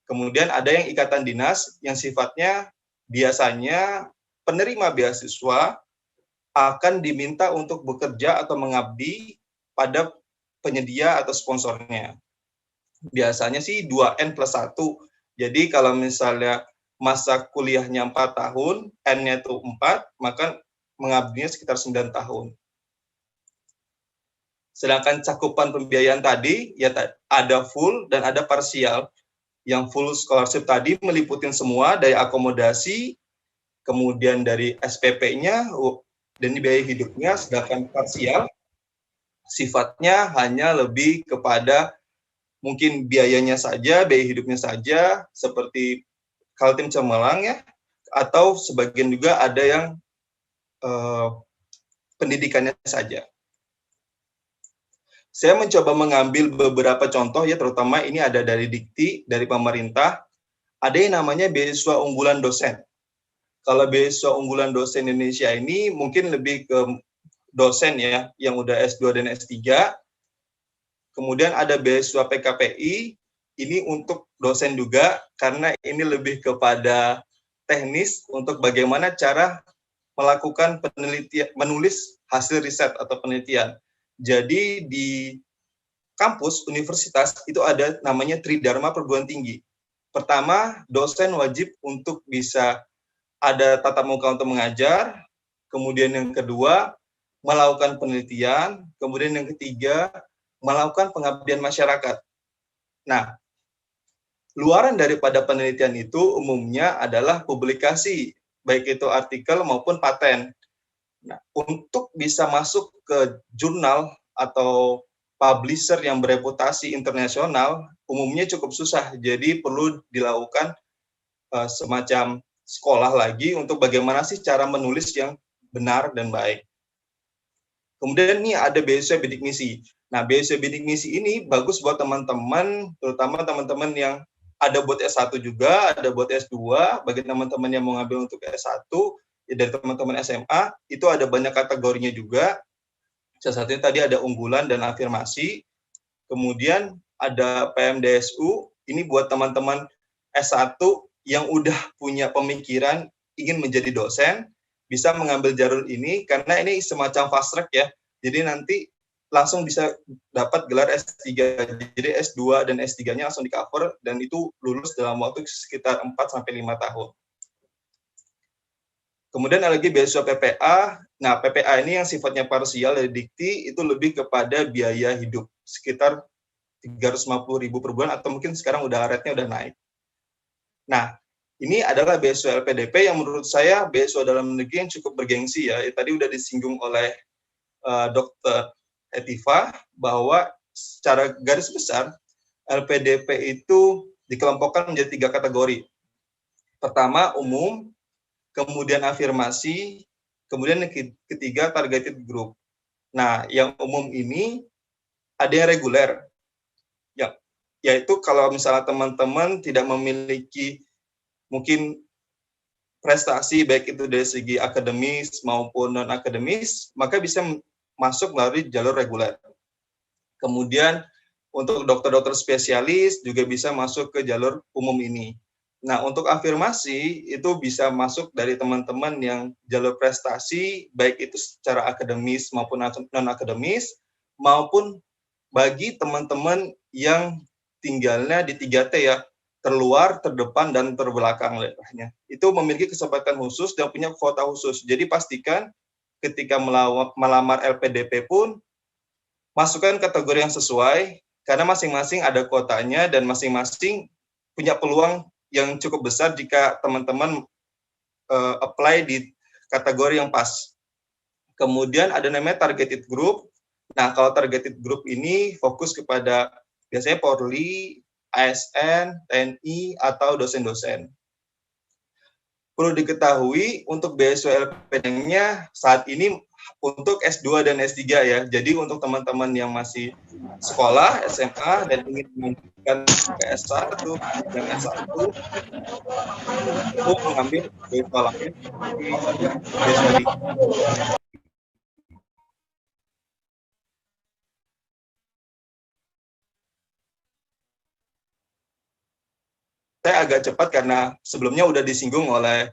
Kemudian ada yang ikatan dinas, yang sifatnya biasanya penerima beasiswa akan diminta untuk bekerja atau mengabdi pada penyedia atau sponsornya. Biasanya sih 2N+1, jadi kalau misalnya masa kuliahnya 4 tahun, N-nya itu 4, maka mengabdinya sekitar 9 tahun. Sedangkan cakupan pembiayaan tadi ya ada full dan ada parsial. Yang full scholarship tadi meliputin semua dari akomodasi, kemudian dari SPP-nya dan biaya hidupnya, sedangkan parsial sifatnya hanya lebih kepada mungkin biayanya saja, biaya hidupnya saja, seperti Kaltim Cemerlang ya, atau sebagian juga ada yang pendidikannya saja. Saya mencoba mengambil beberapa contoh ya, terutama ini ada dari Dikti, dari pemerintah, ada yang namanya beasiswa unggulan dosen. Kalau beasiswa unggulan dosen Indonesia ini mungkin lebih ke dosen ya, yang udah S2 dan S3. Kemudian ada beasiswa PKPI, ini untuk dosen juga, karena ini lebih kepada teknis untuk bagaimana cara melakukan penelitian, menulis hasil riset atau penelitian. Jadi di kampus, universitas, itu ada namanya Tridharma Perguruan Tinggi. Pertama, dosen wajib untuk bisa ada tatap muka untuk mengajar, kemudian yang kedua, melakukan penelitian, kemudian yang ketiga, melakukan pengabdian masyarakat. Nah, luaran daripada penelitian itu umumnya adalah publikasi, baik itu artikel maupun paten. Nah, untuk bisa masuk ke jurnal atau publisher yang bereputasi internasional, umumnya cukup susah. Jadi perlu dilakukan semacam sekolah lagi untuk bagaimana sih cara menulis yang benar dan baik. Kemudian ini ada beasiswa bidik misi. Nah, beasiswa bidik misi ini bagus buat teman-teman, terutama teman-teman yang ada buat S1 juga, ada buat S2, bagi teman-teman yang mau ngambil untuk S1, ya dari teman-teman SMA, itu ada banyak kategorinya juga. Salah satunya tadi ada unggulan dan afirmasi. Kemudian ada PMDSU, ini buat teman-teman S1 yang udah punya pemikiran ingin menjadi dosen, bisa mengambil jalur ini, karena ini semacam fast track ya. Jadi nanti langsung bisa dapat gelar S3. Jadi S2 dan S3-nya langsung di-cover, dan itu lulus dalam waktu sekitar 4-5 tahun. Kemudian ada lagi beasiswa PPA. Nah, PPA ini yang sifatnya parsial dari Dikti, itu lebih kepada biaya hidup, sekitar 350.000 per bulan, atau mungkin sekarang rate-nya udah naik. Nah, ini adalah beasiswa LPDP yang menurut saya beasiswa dalam negeri yang cukup bergengsi ya. Tadi udah disinggung oleh Dr. Hetiva, bahwa secara garis besar, LPDP itu dikelompokkan menjadi 3 kategori. Pertama, umum, kemudian afirmasi, kemudian yang ketiga targeted group. Nah, yang umum ini ada yang reguler, ya, yaitu kalau misalnya teman-teman tidak memiliki mungkin prestasi baik itu dari segi akademis maupun non akademis, maka bisa masuk melalui jalur reguler. Kemudian untuk dokter-dokter spesialis juga bisa masuk ke jalur umum ini. Nah, untuk afirmasi itu bisa masuk dari teman-teman yang jalur prestasi, baik itu secara akademis maupun non-akademis, maupun bagi teman-teman yang tinggalnya di 3T ya, terluar, terdepan, dan terbelakang daerahnya. Itu memiliki kesempatan khusus dan punya kuota khusus. Jadi pastikan ketika melamar LPDP pun, masukkan kategori yang sesuai, karena masing-masing ada kuotanya dan masing-masing punya peluang yang cukup besar jika teman-teman apply di kategori yang pas. Kemudian ada namanya targeted group. Nah, kalau targeted group ini fokus kepada biasanya Polri, ASN, TNI, atau dosen-dosen. Perlu diketahui untuk beasiswa LPDP-nya saat ini untuk S2 dan S3 ya. Jadi untuk teman-teman yang masih sekolah, SMA, dan ingin melanjutkan ke S1 dan S1, itu mengambil beasiswa lain, beasiswa di saya agak cepat karena sebelumnya udah disinggung oleh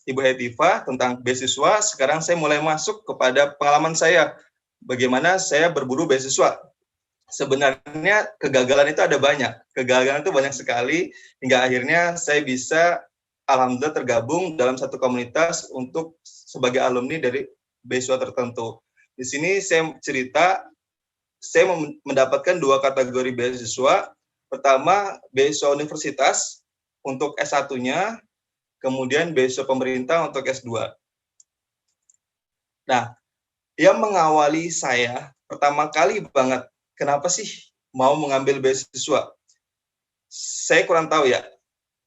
Ibu Hetiva tentang beasiswa. Sekarang saya mulai masuk kepada pengalaman saya, bagaimana saya berburu beasiswa. Sebenarnya kegagalan itu ada banyak. Kegagalan itu banyak sekali, hingga akhirnya saya bisa alhamdulillah tergabung dalam satu komunitas untuk sebagai alumni dari beasiswa tertentu. Di sini saya cerita saya mendapatkan 2 kategori beasiswa. Pertama, beasiswa universitas untuk S1-nya, kemudian beasiswa pemerintah untuk S2. Nah, yang mengawali saya pertama kali banget, kenapa sih mau mengambil beasiswa? Saya kurang tahu ya,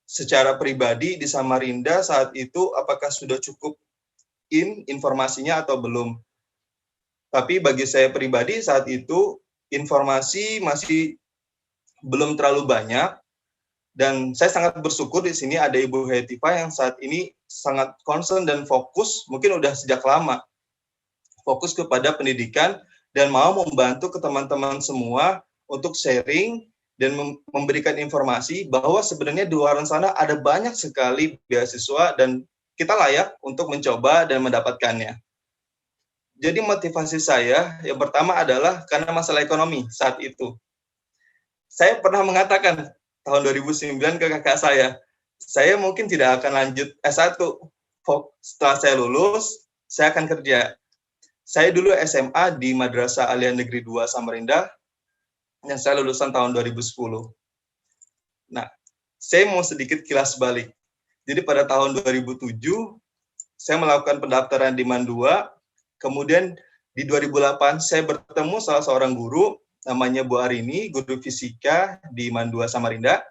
secara pribadi di Samarinda saat itu apakah sudah cukup informasinya atau belum. Tapi bagi saya pribadi saat itu informasi masih belum terlalu banyak, dan saya sangat bersyukur di sini ada Ibu Hetiva yang saat ini sangat concern dan fokus, mungkin udah sejak lama, fokus kepada pendidikan dan mau membantu ke teman-teman semua untuk sharing dan memberikan informasi bahwa sebenarnya di luar sana ada banyak sekali beasiswa dan kita layak untuk mencoba dan mendapatkannya. Jadi motivasi saya yang pertama adalah karena masalah ekonomi saat itu. Saya pernah mengatakan tahun 2009 ke kakak saya mungkin tidak akan lanjut S1. Setelah saya lulus, saya akan kerja. Saya dulu SMA di Madrasah Aliyah Negeri 2 Samarinda, yang saya lulusan tahun 2010. Nah, saya mau sedikit kilas balik. Jadi pada tahun 2007, saya melakukan pendaftaran di MAN 2, kemudian di 2008 saya bertemu salah seorang guru, namanya Bu Arini, guru fisika di MAN 2 Samarinda.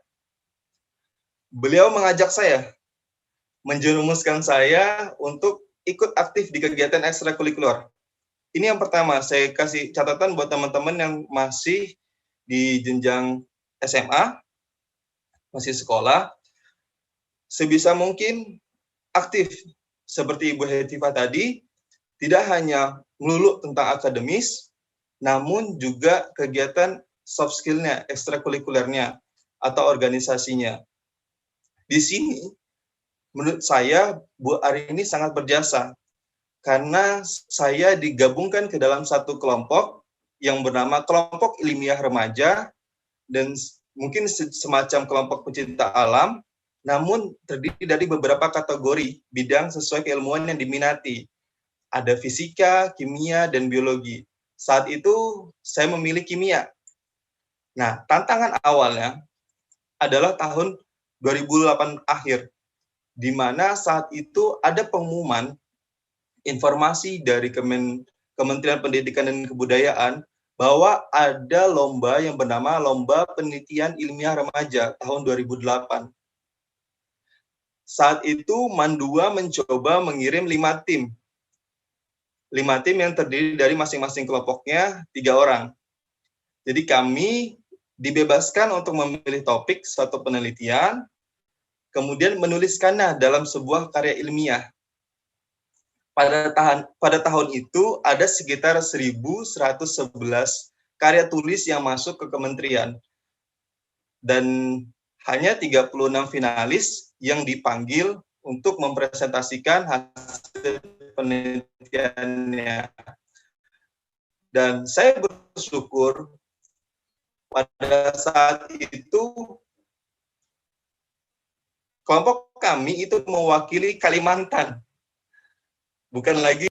Beliau mengajak saya, menjerumuskan saya untuk ikut aktif di kegiatan ekstrakurikuler. Ini yang pertama, saya kasih catatan buat teman-teman yang masih di jenjang SMA, masih sekolah, sebisa mungkin aktif. Seperti Ibu Hetiva tadi, tidak hanya melulu tentang akademis, namun juga kegiatan soft skill-nya, ekstrakurikulernya, atau organisasinya. Di sini, menurut saya, Bu Arini sangat berjasa, karena saya digabungkan ke dalam satu kelompok yang bernama Kelompok Ilmiah Remaja, dan mungkin semacam kelompok pecinta alam, namun terdiri dari beberapa kategori bidang sesuai keilmuan yang diminati. Ada fisika, kimia, dan biologi. Saat itu saya memilih kimia. Nah, tantangan awalnya adalah tahun 2008 akhir, di mana saat itu ada pengumuman informasi dari Kementerian Pendidikan dan Kebudayaan bahwa ada lomba yang bernama Lomba Penelitian Ilmiah Remaja tahun 2008. Saat itu MAN 2 mencoba mengirim 5 tim. 5 tim yang terdiri dari masing-masing kelompoknya 3 orang. Jadi kami dibebaskan untuk memilih topik suatu penelitian, kemudian menuliskannya dalam sebuah karya ilmiah. Pada tahun itu ada sekitar 1.111 karya tulis yang masuk ke kementerian. Dan hanya 36 finalis yang dipanggil untuk mempresentasikan hasil penelitiannya. Dan saya bersyukur pada saat itu kelompok kami itu mewakili Kalimantan. Bukan lagi.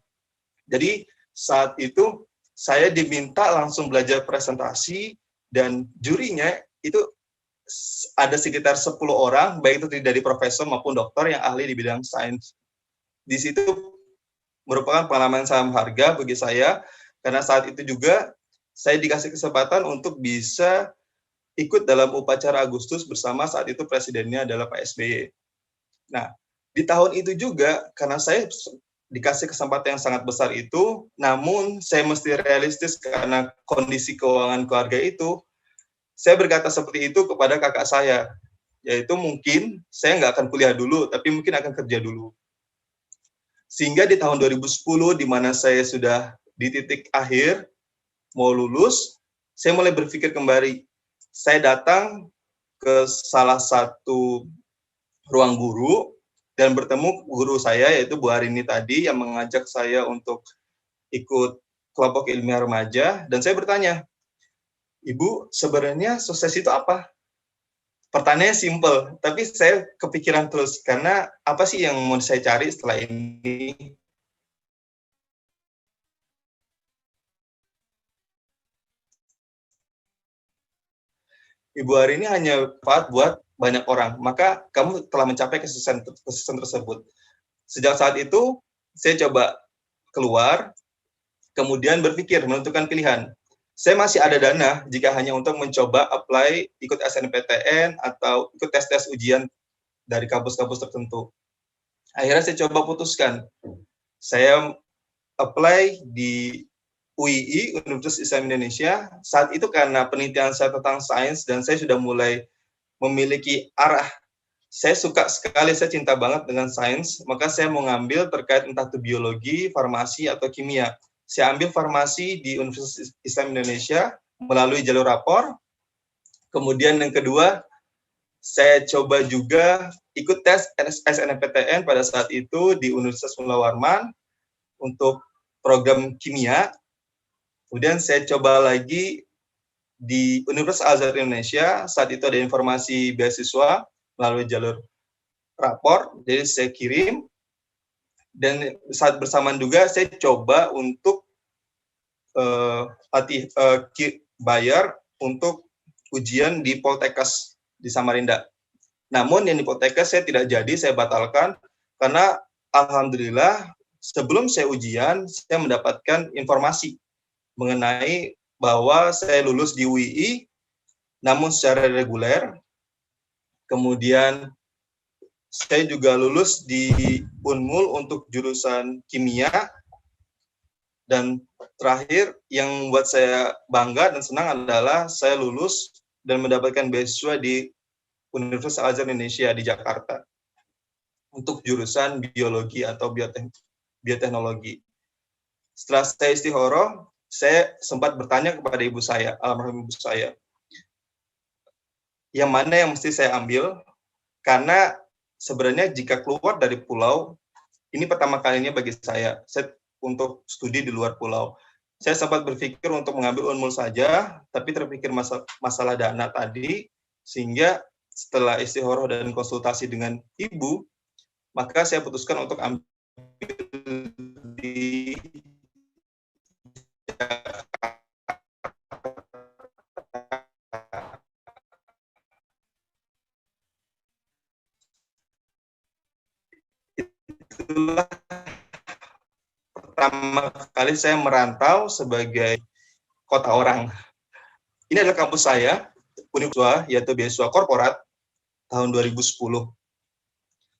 Jadi saat itu saya diminta langsung belajar presentasi dan jurinya itu ada sekitar 10 orang, baik itu dari profesor maupun dokter yang ahli di bidang sains. Di situ merupakan pengalaman sangat berharga bagi saya, karena saat itu juga saya dikasih kesempatan untuk bisa ikut dalam upacara Agustus bersama saat itu presidennya adalah Pak SBY. Nah, di tahun itu juga, karena saya dikasih kesempatan yang sangat besar itu, namun saya mesti realistis karena kondisi keuangan keluarga itu, saya berkata seperti itu kepada kakak saya, yaitu mungkin saya nggak akan kuliah dulu, tapi mungkin akan kerja dulu. Sehingga di tahun 2010, di mana saya sudah di titik akhir, mau lulus, saya mulai berpikir kembali. Saya datang ke salah satu ruang guru, dan bertemu guru saya, yaitu Bu Arini tadi, yang mengajak saya untuk ikut kelompok ilmiah remaja, dan saya bertanya, Ibu, sebenarnya sukses itu apa? Pertanyaannya simpel, tapi saya kepikiran terus, karena apa sih yang mau saya cari setelah ini? Ibu hari ini hanya manfaat buat banyak orang, maka kamu telah mencapai kesuksesan tersebut. Sejak saat itu, saya coba keluar, kemudian berpikir menentukan pilihan. Saya masih ada dana jika hanya untuk mencoba apply ikut SNPTN atau ikut tes-tes ujian dari kampus-kampus tertentu. Akhirnya saya coba putuskan. Saya apply di UII, Universitas Islam Indonesia. Saat itu karena penelitian saya tentang sains dan saya sudah mulai memiliki arah. Saya suka sekali, saya cinta banget dengan sains, maka saya mau ngambil terkait entah itu biologi, farmasi, atau kimia. Saya ambil farmasi di Universitas Islam Indonesia melalui jalur rapor. Kemudian yang kedua, saya coba juga ikut tes SNMPTN pada saat itu di Universitas Mula Warman untuk program kimia. Kemudian saya coba lagi di Universitas Al-Azhar Indonesia, saat itu ada informasi beasiswa melalui jalur rapor, jadi saya kirim. Dan saat bersamaan juga saya coba untuk bayar untuk ujian di Poltekkes di Samarinda. Namun yang di Poltekkes saya tidak jadi, saya batalkan karena alhamdulillah sebelum saya ujian saya mendapatkan informasi mengenai bahwa saya lulus di UII namun secara reguler. Kemudian saya juga lulus di Unmul untuk jurusan kimia. Dan terakhir yang membuat saya bangga dan senang adalah saya lulus dan mendapatkan beasiswa di Universitas Al-Azhar Indonesia di Jakarta untuk jurusan biologi atau bioteknologi. Setelah saya istihoroh, saya sempat bertanya kepada ibu saya, almarhum ibu saya, yang mana yang mesti saya ambil, karena sebenarnya jika keluar dari pulau, ini pertama kalinya bagi saya untuk studi di luar pulau. Saya sempat berpikir untuk mengambil Unmul saja, tapi terpikir masalah dana tadi, sehingga setelah istihoroh dan konsultasi dengan ibu, maka saya putuskan untuk ambil di itulah pertama kali saya merantau sebagai kota orang. Ini adalah kampus saya, Universitas, yaitu beasiswa korporat tahun 2010.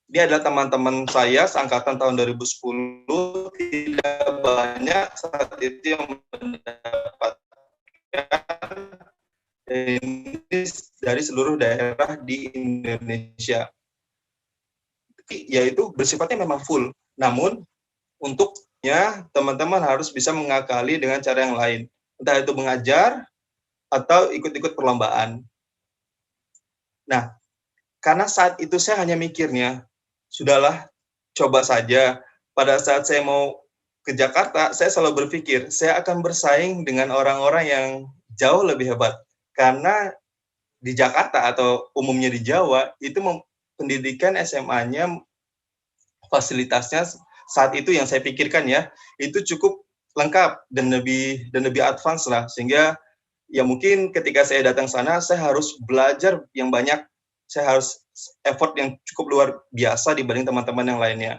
Ini adalah teman-teman saya seangkatan tahun 2010, tidak banyak saat itu yang mendapatkan dari seluruh daerah di Indonesia. Yaitu bersifatnya memang full. Namun untuknya teman-teman harus bisa mengakali dengan cara yang lain. Entah itu mengajar atau ikut-ikut perlombaan. Nah, karena saat itu saya hanya mikirnya, sudahlah, coba saja. Pada saat saya mau ke Jakarta, saya selalu berpikir, saya akan bersaing dengan orang-orang yang jauh lebih hebat. Karena di Jakarta atau umumnya di Jawa, itu pendidikan SMA-nya, fasilitasnya saat itu yang saya pikirkan ya, itu cukup lengkap dan lebih advance lah. Sehingga ya mungkin ketika saya datang sana, saya harus belajar yang banyak, saya harus effort yang cukup luar biasa dibanding teman-teman yang lainnya.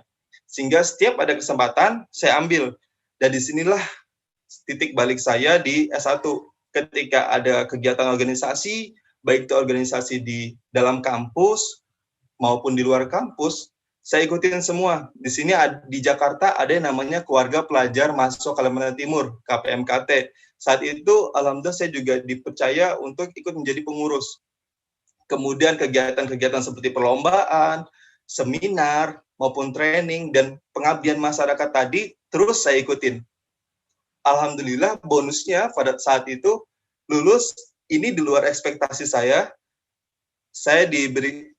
Sehingga setiap ada kesempatan, saya ambil. Dan disinilah titik balik saya di S1. Ketika ada kegiatan organisasi, baik itu organisasi di dalam kampus maupun di luar kampus, saya ikutin semua. Di sini di Jakarta ada yang namanya Keluarga Pelajar Mahasiswa Kalimantan Timur, KPMKT. Saat itu, alhamdulillah saya juga dipercaya untuk ikut menjadi pengurus. Kemudian kegiatan-kegiatan seperti perlombaan, seminar, maupun training, dan pengabdian masyarakat tadi, terus saya ikutin. Alhamdulillah bonusnya pada saat itu, lulus, ini di luar ekspektasi saya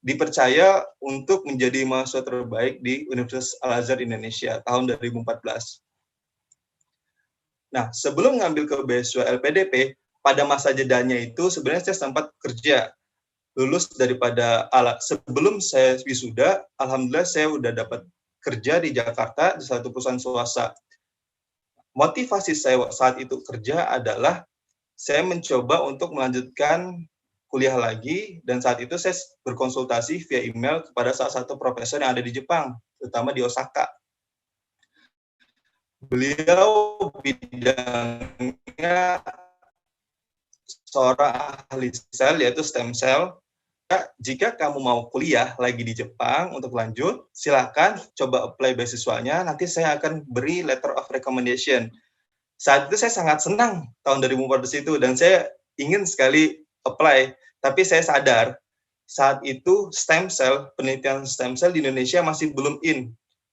dipercaya untuk menjadi mahasiswa terbaik di Universitas Al-Azhar Indonesia tahun 2014. Nah, sebelum ngambil ke beasiswa LPDP, pada masa jedanya itu sebenarnya saya sempat kerja. Lulus daripada sebelum saya wisuda, alhamdulillah saya udah dapat kerja di Jakarta di satu perusahaan swasta. Motivasi saya saat itu kerja adalah saya mencoba untuk melanjutkan kuliah lagi, dan saat itu saya berkonsultasi via email kepada salah satu profesor yang ada di Jepang, terutama di Osaka. Beliau bidangnya seorang ahli sel, yaitu stem cell. Jika kamu mau kuliah lagi di Jepang untuk lanjut, silakan coba apply beasiswanya, nanti saya akan beri letter of recommendation. Saat itu saya sangat senang tahun 2014 itu, dan saya ingin sekali apply, tapi saya sadar saat itu stem cell, penelitian stem cell di Indonesia masih belum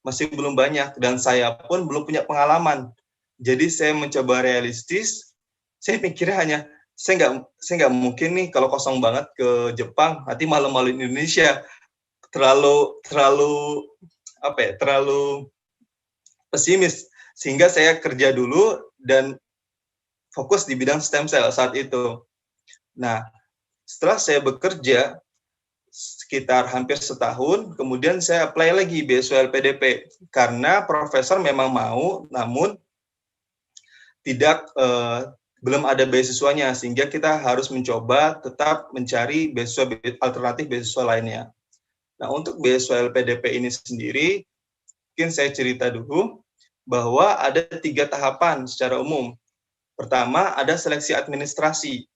masih belum banyak, dan saya pun belum punya pengalaman. Jadi saya mencoba realistis, saya pikirnya hanya, saya nggak mungkin nih kalau kosong banget ke Jepang, nanti malu-maluin Indonesia, terlalu pesimis, sehingga saya kerja dulu dan fokus di bidang stem cell saat itu. Nah, setelah saya bekerja sekitar hampir setahun, kemudian saya apply lagi beasiswa LPDP karena profesor memang mau, namun belum ada beasiswanya, sehingga kita harus mencoba tetap mencari beasiswa alternatif beasiswa lainnya. Nah, untuk beasiswa LPDP ini sendiri, mungkin saya cerita dulu bahwa ada 3 tahapan secara umum. Pertama, ada seleksi administrasi.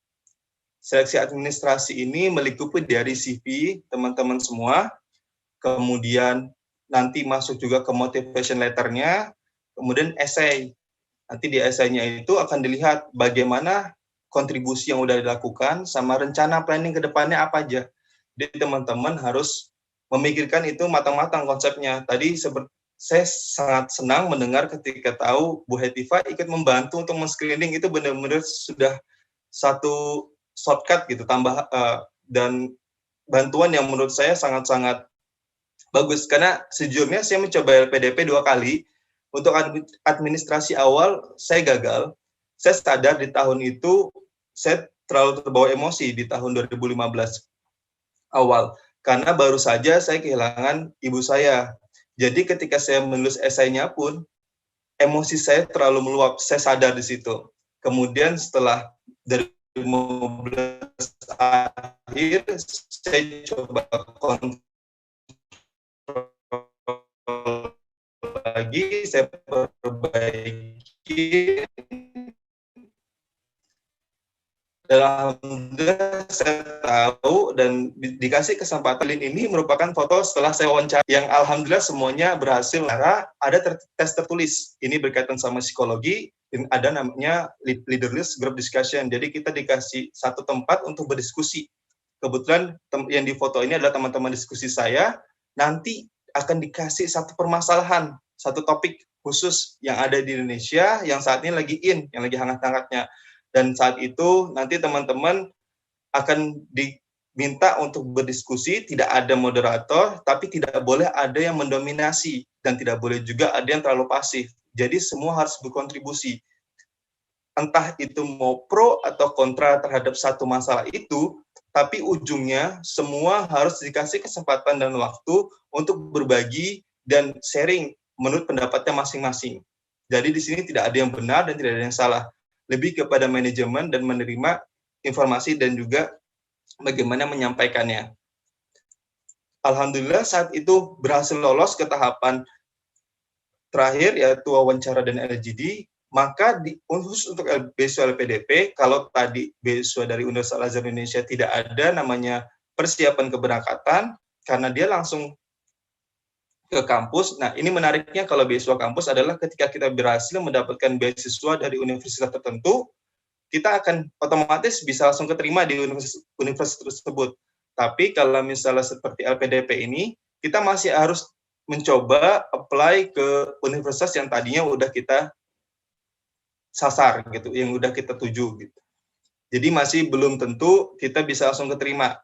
Seleksi administrasi ini melingkupi dari CV teman-teman semua, kemudian nanti masuk juga ke motivation letter-nya, kemudian essay. Nanti di essay-nya itu akan dilihat bagaimana kontribusi yang sudah dilakukan, sama rencana planning ke depannya apa aja. Jadi teman-teman harus memikirkan itu matang-matang konsepnya. Tadi saya sangat senang mendengar ketika tahu Bu Hetiva ikut membantu untuk men-screening, itu benar-benar sudah satu shortcut gitu, dan bantuan yang menurut saya sangat-sangat bagus. Karena sejujurnya saya mencoba LPDP 2 kali, untuk administrasi awal saya gagal. Saya sadar di tahun itu saya terlalu terbawa emosi di tahun 2015 awal, karena baru saja saya kehilangan ibu saya. Jadi ketika saya menulis esainya pun, emosi saya terlalu meluap, saya sadar di situ. Kemudian setelah 2015 akhir, saya coba kontrol lagi, saya perbaiki, dan alhamdulillah saya tahu dan dikasih kesempatan. Ini merupakan foto setelah saya wawancara, yang alhamdulillah semuanya berhasil. Ada tes tertulis, ini berkaitan sama psikologi, dan ada namanya leaderless group discussion. Jadi kita dikasih satu tempat untuk berdiskusi. Kebetulan yang di foto ini adalah teman-teman diskusi saya. Nanti akan dikasih satu permasalahan, satu topik khusus yang ada di Indonesia, yang saat ini lagi yang lagi hangat-hangatnya. Dan saat itu nanti teman-teman akan diminta untuk berdiskusi, tidak ada moderator, tapi tidak boleh ada yang mendominasi, dan tidak boleh juga ada yang terlalu pasif. Jadi semua harus berkontribusi. Entah itu mau pro atau kontra terhadap satu masalah itu, tapi ujungnya semua harus dikasih kesempatan dan waktu untuk berbagi dan sharing menurut pendapatnya masing-masing. Jadi di sini tidak ada yang benar dan tidak ada yang salah. Lebih kepada manajemen dan menerima informasi dan juga bagaimana menyampaikannya. Alhamdulillah saat itu berhasil lolos ke tahapan terakhir, yaitu wawancara dan LGD. Maka khusus untuk beasiswa LPDP, kalau tadi beasiswa dari Universitas Al-Azhar Indonesia tidak ada namanya persiapan keberangkatan, karena dia langsung ke kampus. Nah, ini menariknya kalau beasiswa kampus adalah ketika kita berhasil mendapatkan beasiswa dari universitas tertentu, kita akan otomatis bisa langsung keterima di universitas tersebut. Tapi kalau misalnya seperti LPDP ini, kita masih harus mencoba apply ke universitas yang tadinya udah kita sasar gitu, yang udah kita tuju gitu. Jadi masih belum tentu kita bisa langsung keterima.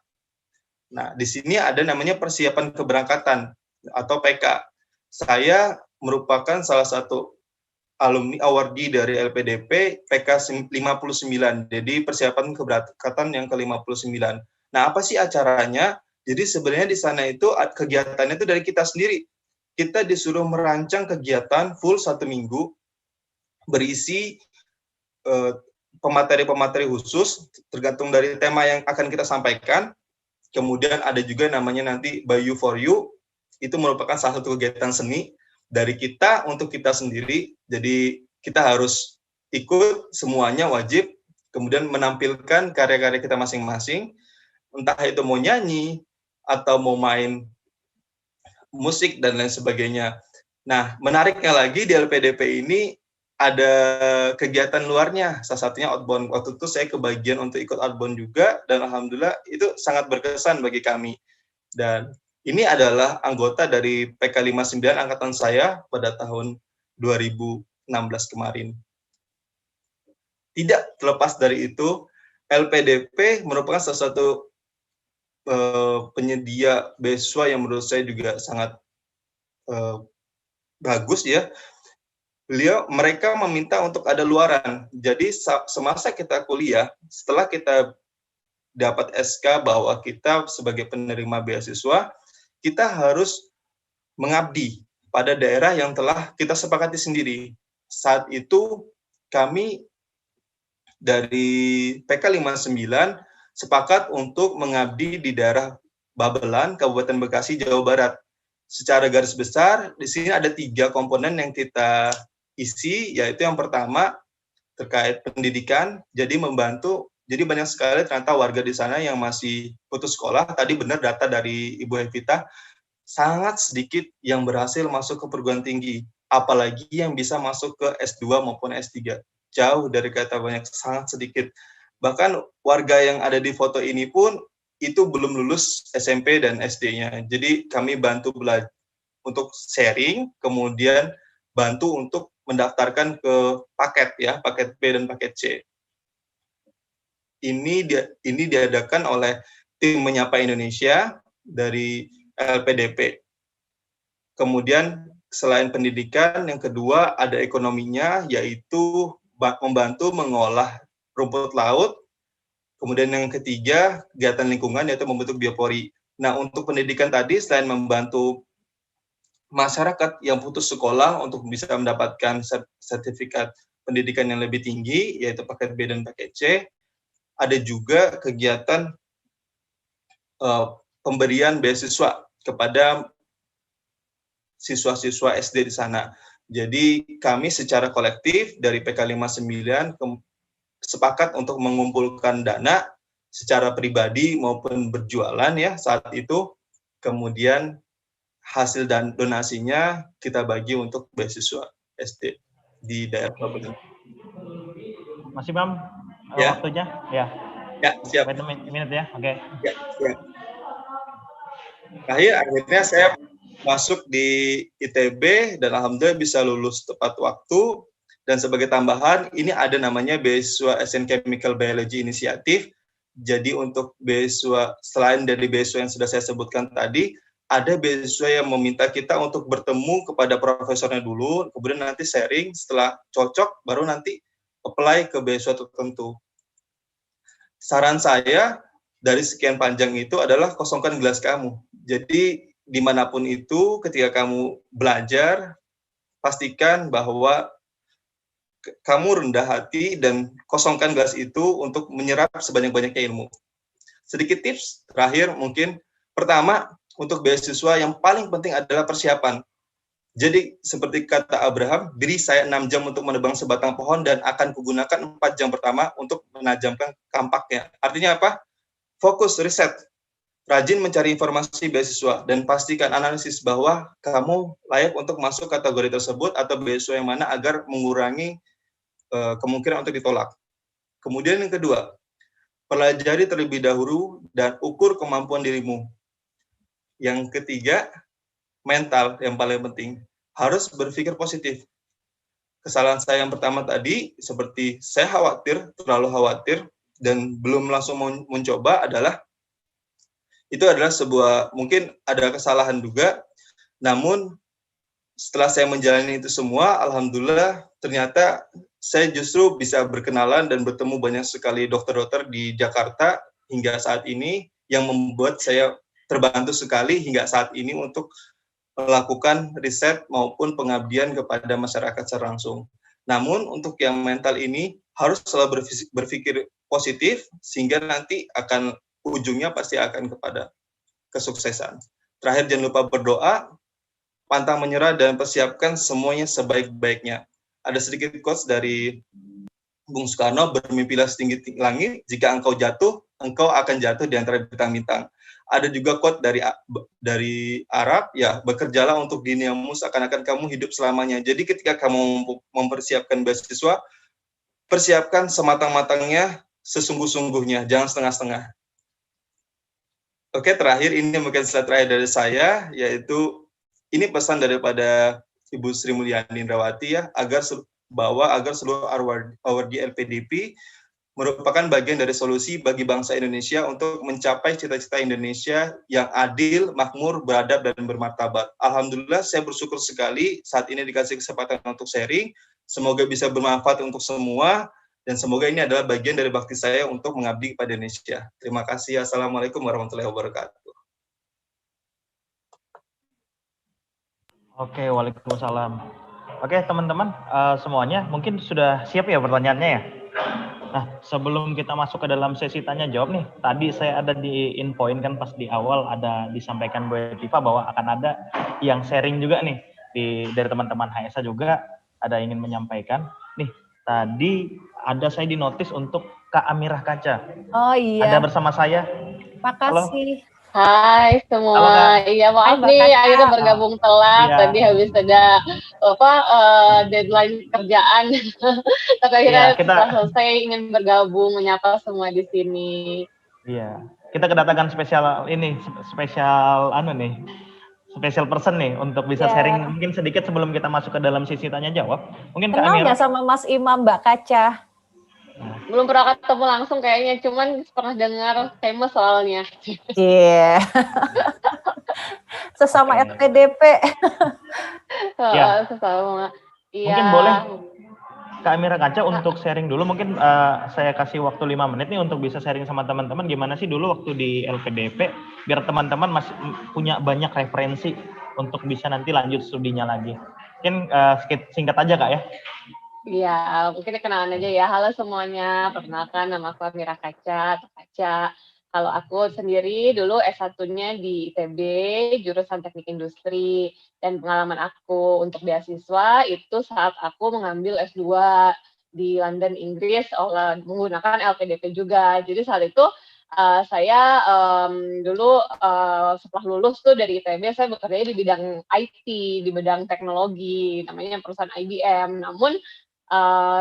Nah, di sini ada namanya persiapan keberangkatan atau PK. Saya merupakan salah satu alumni awardee dari LPDP PK 59. Jadi persiapan keberangkatan yang ke-59. Nah, apa sih acaranya? Jadi sebenarnya di sana itu kegiatannya itu dari kita sendiri. Kita disuruh merancang kegiatan full 1 minggu berisi pemateri-pemateri khusus tergantung dari tema yang akan kita sampaikan. Kemudian ada juga namanya nanti By You For You, itu merupakan salah satu kegiatan seni dari kita untuk kita sendiri. Jadi kita harus ikut semuanya, wajib, kemudian menampilkan karya-karya kita masing-masing, entah itu mau nyanyi atau mau main musik dan lain sebagainya. Nah, menariknya lagi di LPDP ini ada kegiatan luarnya, salah satunya outbound. Waktu itu saya kebagian untuk ikut outbound juga, dan alhamdulillah itu sangat berkesan bagi kami. Dan ini adalah anggota dari PK59 angkatan saya pada tahun 2016 kemarin. Tidak terlepas dari itu, LPDP merupakan salah satu penyedia beasiswa yang menurut saya juga sangat bagus ya. Mereka meminta untuk ada luaran. Jadi semasa kita kuliah, setelah kita dapat SK bahwa kita sebagai penerima beasiswa, kita harus mengabdi pada daerah yang telah kita sepakati sendiri. Saat itu kami dari PK59 sepakat untuk mengabdi di daerah Babelan, Kabupaten Bekasi, Jawa Barat. Secara garis besar, di sini ada 3 komponen yang kita isi, yaitu yang pertama terkait pendidikan, jadi membantu. Jadi banyak sekali ternyata warga di sana yang masih putus sekolah. Tadi benar data dari Ibu Evita, sangat sedikit yang berhasil masuk ke perguruan tinggi, apalagi yang bisa masuk ke S2 maupun S3. Jauh dari kata banyak, sangat sedikit. Bahkan warga yang ada di foto ini pun itu belum lulus SMP dan SD-nya. Jadi kami bantu belajar untuk sharing, kemudian bantu untuk mendaftarkan ke paket ya, paket B dan paket C. Ini diadakan oleh tim Menyapa Indonesia dari LPDP. Kemudian selain pendidikan, yang kedua ada ekonominya, yaitu membantu mengolah rumput laut. Kemudian yang ketiga, kegiatan lingkungan, yaitu membentuk biopori. Nah, untuk pendidikan tadi, selain membantu masyarakat yang putus sekolah untuk bisa mendapatkan sertifikat pendidikan yang lebih tinggi, yaitu paket B dan paket C, ada juga kegiatan pemberian beasiswa kepada siswa-siswa SD di sana. Jadi kami secara kolektif dari PK59 sepakat untuk mengumpulkan dana secara pribadi maupun berjualan ya saat itu. Kemudian hasil dan donasinya kita bagi untuk beasiswa SD di daerah Babelan. Masih Bam? Ya. Waktunya? Ya. Ya, siap. Wait a minute ya, oke. Okay. Ya, siap. Akhirnya saya masuk di ITB dan alhamdulillah bisa lulus tepat waktu. Dan sebagai tambahan, ini ada namanya beasiswa Asian Chemical Biology Initiative. Jadi untuk beasiswa, selain dari beasiswa yang sudah saya sebutkan tadi, ada beasiswa yang meminta kita untuk bertemu kepada profesornya dulu, kemudian nanti sharing, setelah cocok, baru nanti apply ke beasiswa tertentu. Saran saya, dari sekian panjang itu adalah kosongkan gelas kamu. Jadi, dimanapun itu, ketika kamu belajar, pastikan bahwa kamu rendah hati dan kosongkan gelas itu untuk menyerap sebanyak-banyaknya ilmu. Sedikit tips terakhir mungkin, pertama, untuk beasiswa yang paling penting adalah persiapan. Jadi seperti kata Abraham, beri saya 6 jam untuk menebang sebatang pohon dan akan kugunakan 4 jam pertama untuk menajamkan kampaknya. Artinya apa? Fokus riset, rajin mencari informasi beasiswa, dan pastikan analisis bahwa kamu layak untuk masuk kategori tersebut atau beasiswa yang mana agar mengurangi kemungkinan untuk ditolak. Kemudian yang kedua, pelajari terlebih dahulu dan ukur kemampuan dirimu. Yang ketiga, mental yang paling penting. Harus berpikir positif. Kesalahan saya yang pertama tadi, seperti saya khawatir, terlalu khawatir, dan belum langsung mencoba adalah, itu adalah sebuah, mungkin ada kesalahan juga, namun setelah saya menjalani itu semua, alhamdulillah, ternyata saya justru bisa berkenalan dan bertemu banyak sekali dokter-dokter di Jakarta hingga saat ini, yang membuat saya terbantu sekali hingga saat ini untuk melakukan riset maupun pengabdian kepada masyarakat secara langsung. Namun untuk yang mental ini, harus selalu berpikir positif, sehingga nanti ujungnya pasti akan kepada kesuksesan. Terakhir, jangan lupa berdoa, pantang menyerah, dan persiapkan semuanya sebaik-baiknya. Ada sedikit quotes dari Bung Soekarno, bermimpilah setinggi langit, jika engkau jatuh, engkau akan jatuh di antara bintang-bintang. Ada juga quote dari Arab, ya, bekerjalah untuk duniamu seakan-akan kamu hidup selamanya. Jadi ketika kamu mempersiapkan beasiswa, persiapkan sematang-matangnya, sesungguh-sungguhnya, jangan setengah-setengah. Oke, terakhir, ini mungkin slide terakhir dari saya, yaitu ini pesan daripada Ibu Sri Mulyani Indrawati, ya, agar seluruh awardee LPDP merupakan bagian dari solusi bagi bangsa Indonesia untuk mencapai cita-cita Indonesia yang adil, makmur, beradab, dan bermartabat. Alhamdulillah, saya bersyukur sekali saat ini dikasih kesempatan untuk sharing. Semoga bisa bermanfaat untuk semua, dan semoga ini adalah bagian dari bakti saya untuk mengabdi kepada Indonesia. Terima kasih. Assalamualaikum warahmatullahi wabarakatuh. Oke, waalaikumsalam. Oke, teman-teman, semuanya mungkin sudah siap ya pertanyaannya ya? Nah, sebelum kita masuk ke dalam sesi tanya jawab nih, tadi saya ada di infoin kan pas di awal ada disampaikan Bu Etifa bahwa akan ada yang sharing juga nih dari teman-teman HSA juga ada ingin menyampaikan. Nih, tadi ada saya di notis untuk Kak Amirah Kaca. Oh iya. Ada bersama saya. Makasih. Hai semua. Halo, iya maaf Hai, nih Mbak Kaca. akhirnya bergabung telat. Iya. Tadi habis ada deadline kerjaan. Tapi akhirnya setelah selesai ingin bergabung menyapa semua di sini. Iya. Kita kedatangan spesial person nih untuk bisa sharing mungkin sedikit sebelum kita masuk ke dalam sisi tanya jawab. Mungkin Kak Kenal Amirah nggak sama Mas Imam, Mbak Kaca? Belum pernah ketemu langsung kayaknya, cuman pernah dengar famous soalnya. Iya. Sesama LPDP. Sesama. Iya. Mungkin boleh Kak Amirah Kaca untuk sharing dulu. Mungkin saya kasih waktu 5 menit nih untuk bisa sharing sama teman-teman gimana sih dulu waktu di LPDP biar teman-teman masih punya banyak referensi untuk bisa nanti lanjut studinya lagi. Mungkin singkat aja Kak ya. Iya, mungkin kenalan aja ya. Halo semuanya, perkenalkan nama aku Amirah Kaca, atau Kaca. Kalau aku sendiri dulu S1-nya di ITB, jurusan Teknik Industri. Dan pengalaman aku untuk beasiswa itu saat aku mengambil S2 di London, Inggris, menggunakan LPDP juga. Jadi saat itu saya dulu setelah lulus tuh dari ITB, saya bekerja di bidang IT, di bidang teknologi, namanya perusahaan IBM. Namun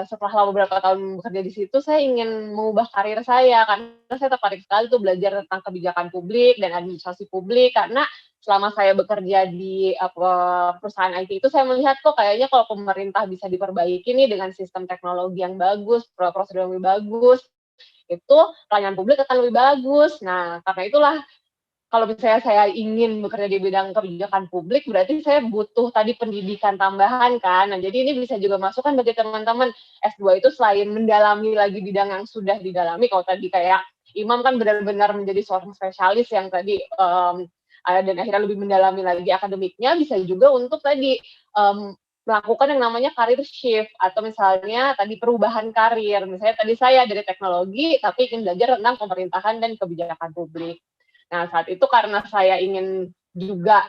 setelah beberapa tahun bekerja di situ, saya ingin mengubah karir saya karena saya tertarik sekali tuh belajar tentang kebijakan publik dan administrasi publik, karena selama saya bekerja di perusahaan IT itu saya melihat kok kayaknya kalau pemerintah bisa diperbaiki nih dengan sistem teknologi yang bagus, prosedur yang lebih bagus, itu pelayanan publik akan lebih bagus. Nah, karena itulah kalau misalnya saya ingin bekerja di bidang kebijakan publik, berarti saya butuh tadi pendidikan tambahan kan. Nah, jadi ini bisa juga masukan bagi teman-teman S2 itu selain mendalami lagi bidang yang sudah didalami, kalau tadi kayak Imam kan benar-benar menjadi seorang spesialis yang tadi dan akhirnya lebih mendalami lagi akademiknya, bisa juga untuk tadi melakukan yang namanya career shift, atau misalnya tadi perubahan karir. Misalnya tadi saya dari teknologi, tapi ingin belajar tentang pemerintahan dan kebijakan publik. Nah, saat itu karena saya ingin juga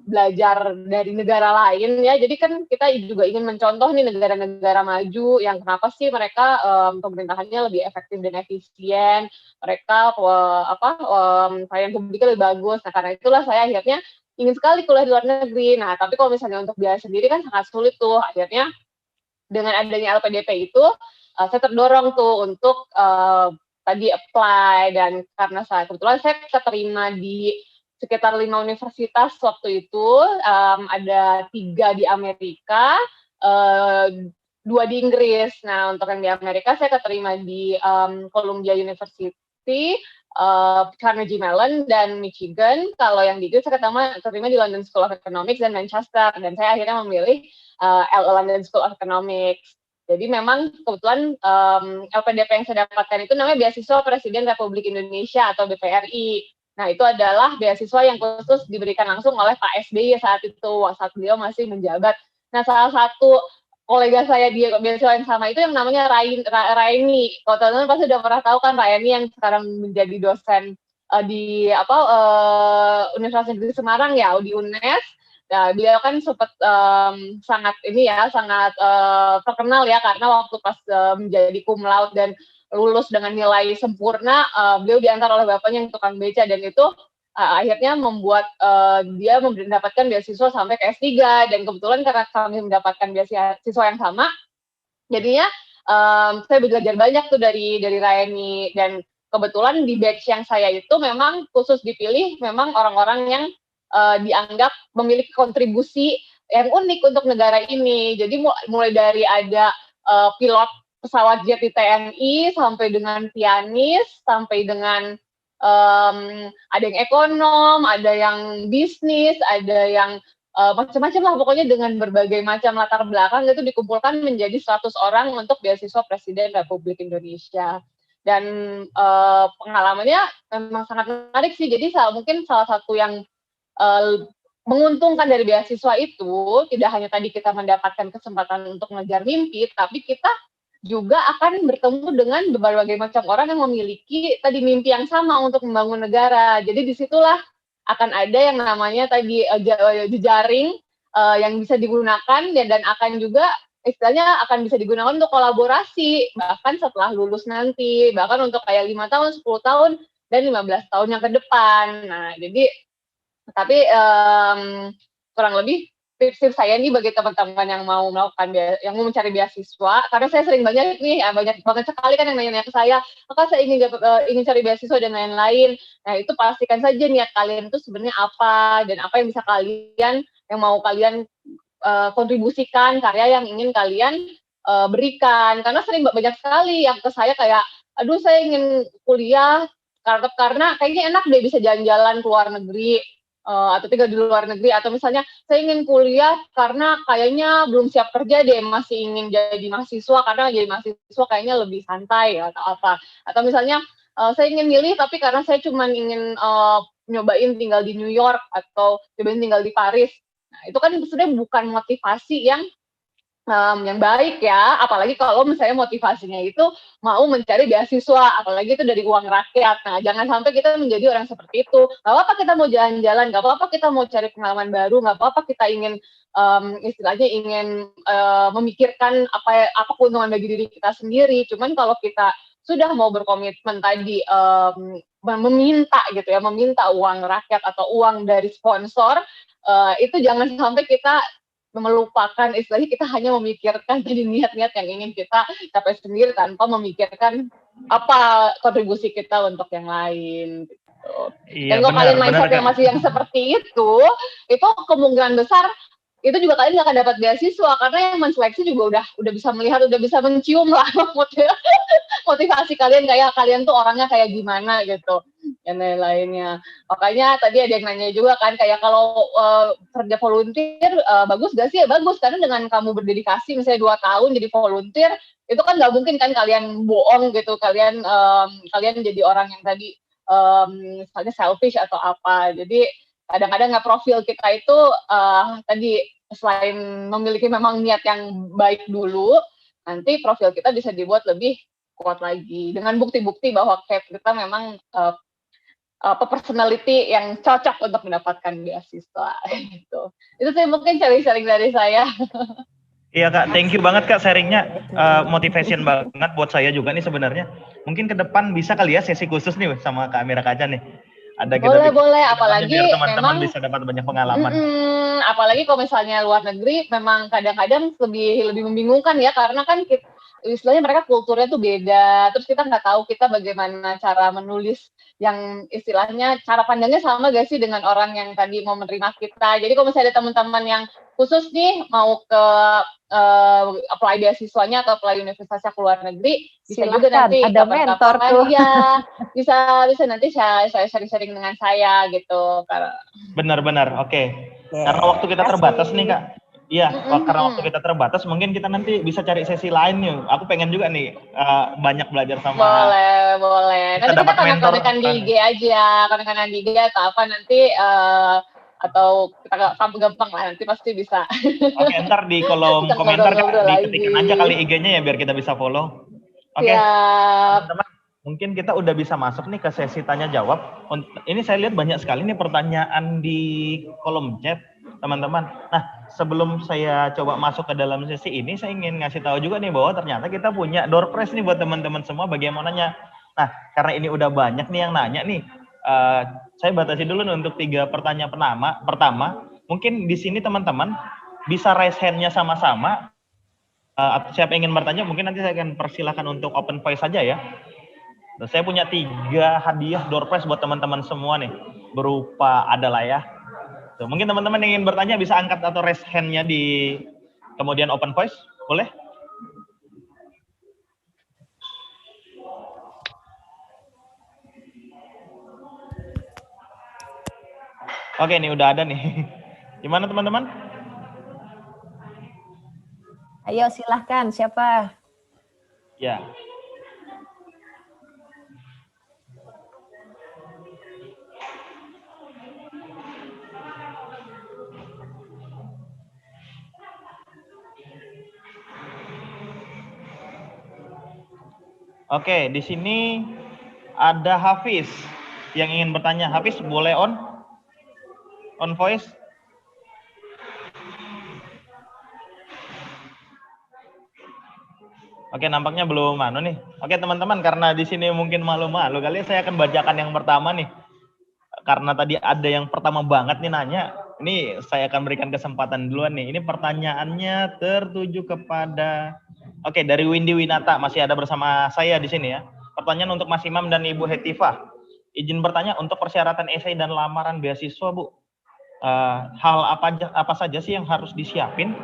belajar dari negara lain ya, jadi kan kita juga ingin mencontoh nih negara-negara maju yang kenapa sih mereka pemerintahannya lebih efektif dan efisien, mereka pelayanan publiknya lebih bagus. Nah, karena itulah saya akhirnya ingin sekali kuliah di luar negeri. Nah, tapi kalau misalnya untuk biaya sendiri kan sangat sulit tuh. Akhirnya dengan adanya LPDP itu saya terdorong tuh untuk tadi apply, dan karena kebetulan saya keterima di sekitar 5 universitas waktu itu, ada 3 di Amerika, 2 di Inggris. Nah, untuk yang di Amerika saya keterima di Columbia University, Carnegie Mellon, dan Michigan. Kalau yang di Inggris saya keterima di London School of Economics dan Manchester, dan saya akhirnya memilih London School of Economics. Jadi memang kebetulan LPDP yang saya dapatkan itu namanya Beasiswa Presiden Republik Indonesia atau BPRI. Nah, itu adalah beasiswa yang khusus diberikan langsung oleh Pak SBY saat itu, saat beliau masih menjabat. Nah, salah satu kolega saya di beasiswa yang sama itu yang namanya Raini. Kalau teman-teman pasti udah pernah tahu kan Raini yang sekarang menjadi dosen di Universitas Negeri Semarang ya, di UNES. Nah, beliau kan sempat sangat terkenal ya karena waktu pas menjadi cum laude dan lulus dengan nilai sempurna, beliau diantar oleh bapaknya yang tukang beca, dan itu akhirnya membuat dia mendapatkan beasiswa sampai ke S3, dan kebetulan karena kami mendapatkan beasiswa yang sama, jadinya saya belajar banyak tuh dari Raini, dan kebetulan di batch yang saya itu memang khusus dipilih memang orang-orang yang dianggap memiliki kontribusi yang unik untuk negara ini. Jadi mulai dari ada pilot pesawat jet di TNI, sampai dengan pianis, sampai dengan ada yang ekonom, ada yang bisnis, ada yang macam-macam lah pokoknya, dengan berbagai macam latar belakang itu dikumpulkan menjadi 100 orang untuk beasiswa Presiden Republik Indonesia. Dan pengalamannya memang sangat menarik sih. Jadi mungkin salah satu yang menguntungkan dari beasiswa itu tidak hanya tadi kita mendapatkan kesempatan untuk mengejar mimpi, tapi kita juga akan bertemu dengan berbagai macam orang yang memiliki tadi mimpi yang sama untuk membangun negara. Jadi disitulah akan ada yang namanya tadi jejaring yang bisa digunakan, dan akan juga istilahnya akan bisa digunakan untuk kolaborasi bahkan setelah lulus nanti, bahkan untuk kayak 5 tahun, 10 tahun, dan 15 tahun yang ke depan. Nah, jadi tapi kurang lebih tips-tips saya nih bagi teman-teman yang mau melakukan yang mau mencari beasiswa, karena saya sering banyak nih, banyak banget sekali kan yang nanya-nanya ke saya, apakah saya ingin cari beasiswa dan lain-lain. Nah, itu pastikan saja niat kalian itu sebenarnya apa, dan apa yang bisa kalian, yang mau kalian kontribusikan, karya yang ingin kalian berikan. Karena sering banyak sekali yang ke saya kayak, aduh saya ingin kuliah karena kayaknya enak deh bisa jalan-jalan ke luar negeri, atau tinggal di luar negeri, atau misalnya saya ingin kuliah karena kayaknya belum siap kerja deh, masih ingin jadi mahasiswa karena jadi mahasiswa kayaknya lebih santai atau apa, atau misalnya saya ingin milih tapi karena saya cuma ingin nyobain tinggal di New York atau nyobain tinggal di Paris. Nah, itu kan sebenarnya bukan motivasi yang baik ya, apalagi kalau misalnya motivasinya itu mau mencari beasiswa, apalagi itu dari uang rakyat. Nah, jangan sampai kita menjadi orang seperti itu. Gak apa-apa kita mau jalan-jalan, gak apa-apa kita mau cari pengalaman baru, gak apa-apa kita ingin istilahnya ingin memikirkan apa keuntungan bagi diri kita sendiri. Cuman kalau kita sudah mau berkomitmen tadi meminta gitu ya, meminta uang rakyat atau uang dari sponsor, itu jangan sampai kita melupakan, istilahnya kita hanya memikirkan tadi niat-niat yang ingin kita capai sendiri tanpa memikirkan apa kontribusi kita untuk yang lain gitu. Iya, Dan kalau kalian mindset yang Kak. masih yang seperti itu kemungkinan besar itu juga kalian nggak akan dapat beasiswa, karena yang menseleksi juga udah bisa melihat, udah bisa mencium lah motivasi kalian, kayak kalian tuh orangnya kayak gimana gitu, dan lain-lainnya. Makanya tadi ada yang nanya juga kan, kayak kalau kerja volunteer bagus gak sih? Ya bagus, karena dengan kamu berdedikasi misalnya 2 tahun jadi volunteer, itu kan nggak mungkin kan kalian bohong gitu, kalian jadi orang yang tadi misalnya selfish atau apa. Jadi kadang-kadang profil kita itu tadi selain memiliki memang niat yang baik dulu, nanti profil kita bisa dibuat lebih kuat lagi dengan bukti-bukti bahwa kita memang personality yang cocok untuk mendapatkan beasiswa gitu. Itu sih mungkin sharing-sharing dari saya. Iya Kak, thank you banget Kak sharingnya, motivation banget buat saya juga nih sebenarnya. Mungkin ke depan bisa kali ya sesi khusus nih sama Kak Amira Kaca nih. Ada boleh, apalagi biar teman-teman memang bisa dapat banyak pengalaman. Apalagi kalau misalnya luar negeri, memang kadang-kadang lebih membingungkan ya, karena kan istilahnya mereka kulturnya tuh beda, terus kita nggak tahu kita bagaimana cara menulis yang istilahnya cara pandangnya sama gak sih dengan orang yang tadi mau menerima kita. Jadi kalau misalnya ada teman-teman yang khusus nih mau ke apply beasiswanya atau apply universitasnya ke luar negeri, bisa Silahkan, juga nanti ada mentor tuh. Iya, bisa nanti saya sharing-sharing dengan saya gitu. Benar-benar, oke. Karena waktu kita terbatas nih Kak. Iya, karena waktu kita terbatas, mungkin kita nanti bisa cari sesi lain nih. Aku pengen juga nih banyak belajar sama. Boleh. Nanti kita konek-konekan di IG aja, konek-konekan di IG atau apa nanti atau kita gampang lah, nanti pasti bisa. Oke, ntar di kolom Kita komentar ngobrol-ngobrol diketikkan lagi. aja kali IG-nya ya biar kita bisa follow. Oke, Siap. teman-teman, mungkin kita udah bisa masuk nih ke sesi tanya jawab. Ini saya lihat banyak sekali nih pertanyaan di kolom chat, teman-teman. Nah, sebelum saya coba masuk ke dalam sesi ini, saya ingin ngasih tahu juga nih bahwa ternyata kita punya door prize nih buat teman-teman semua bagaimananya. Nah, karena ini udah banyak nih yang nanya nih, saya batasi dulu nih untuk 3 pertanyaan pertama. Mungkin di sini teman-teman bisa raise hand-nya sama-sama. Atau siapa yang ingin bertanya, mungkin nanti saya akan persilahkan untuk open voice saja ya. Dan saya punya 3 hadiah door prize buat teman-teman semua nih, berupa adalah ya. Tuh, mungkin teman-teman yang ingin bertanya bisa angkat atau raise hand-nya di kemudian open voice, boleh? Oke, ini udah ada nih. Gimana teman-teman? Ayo silahkan, siapa? Ya. Oke, di sini ada Hafiz yang ingin bertanya. Hafiz, boleh on voice? Oke, nampaknya belum nih. Oke, teman-teman, karena di sini mungkin malu-malu kali saya akan bacakan yang pertama nih. Karena tadi ada yang pertama banget nih nanya. Ini saya akan berikan kesempatan duluan nih. Ini pertanyaannya tertuju kepada dari Windy Winata, masih ada bersama saya di sini ya. Pertanyaan untuk Mas Imam dan Ibu Hetifah. Izin bertanya, untuk persyaratan esai dan lamaran beasiswa, Bu. Hal apa saja sih yang harus disiapin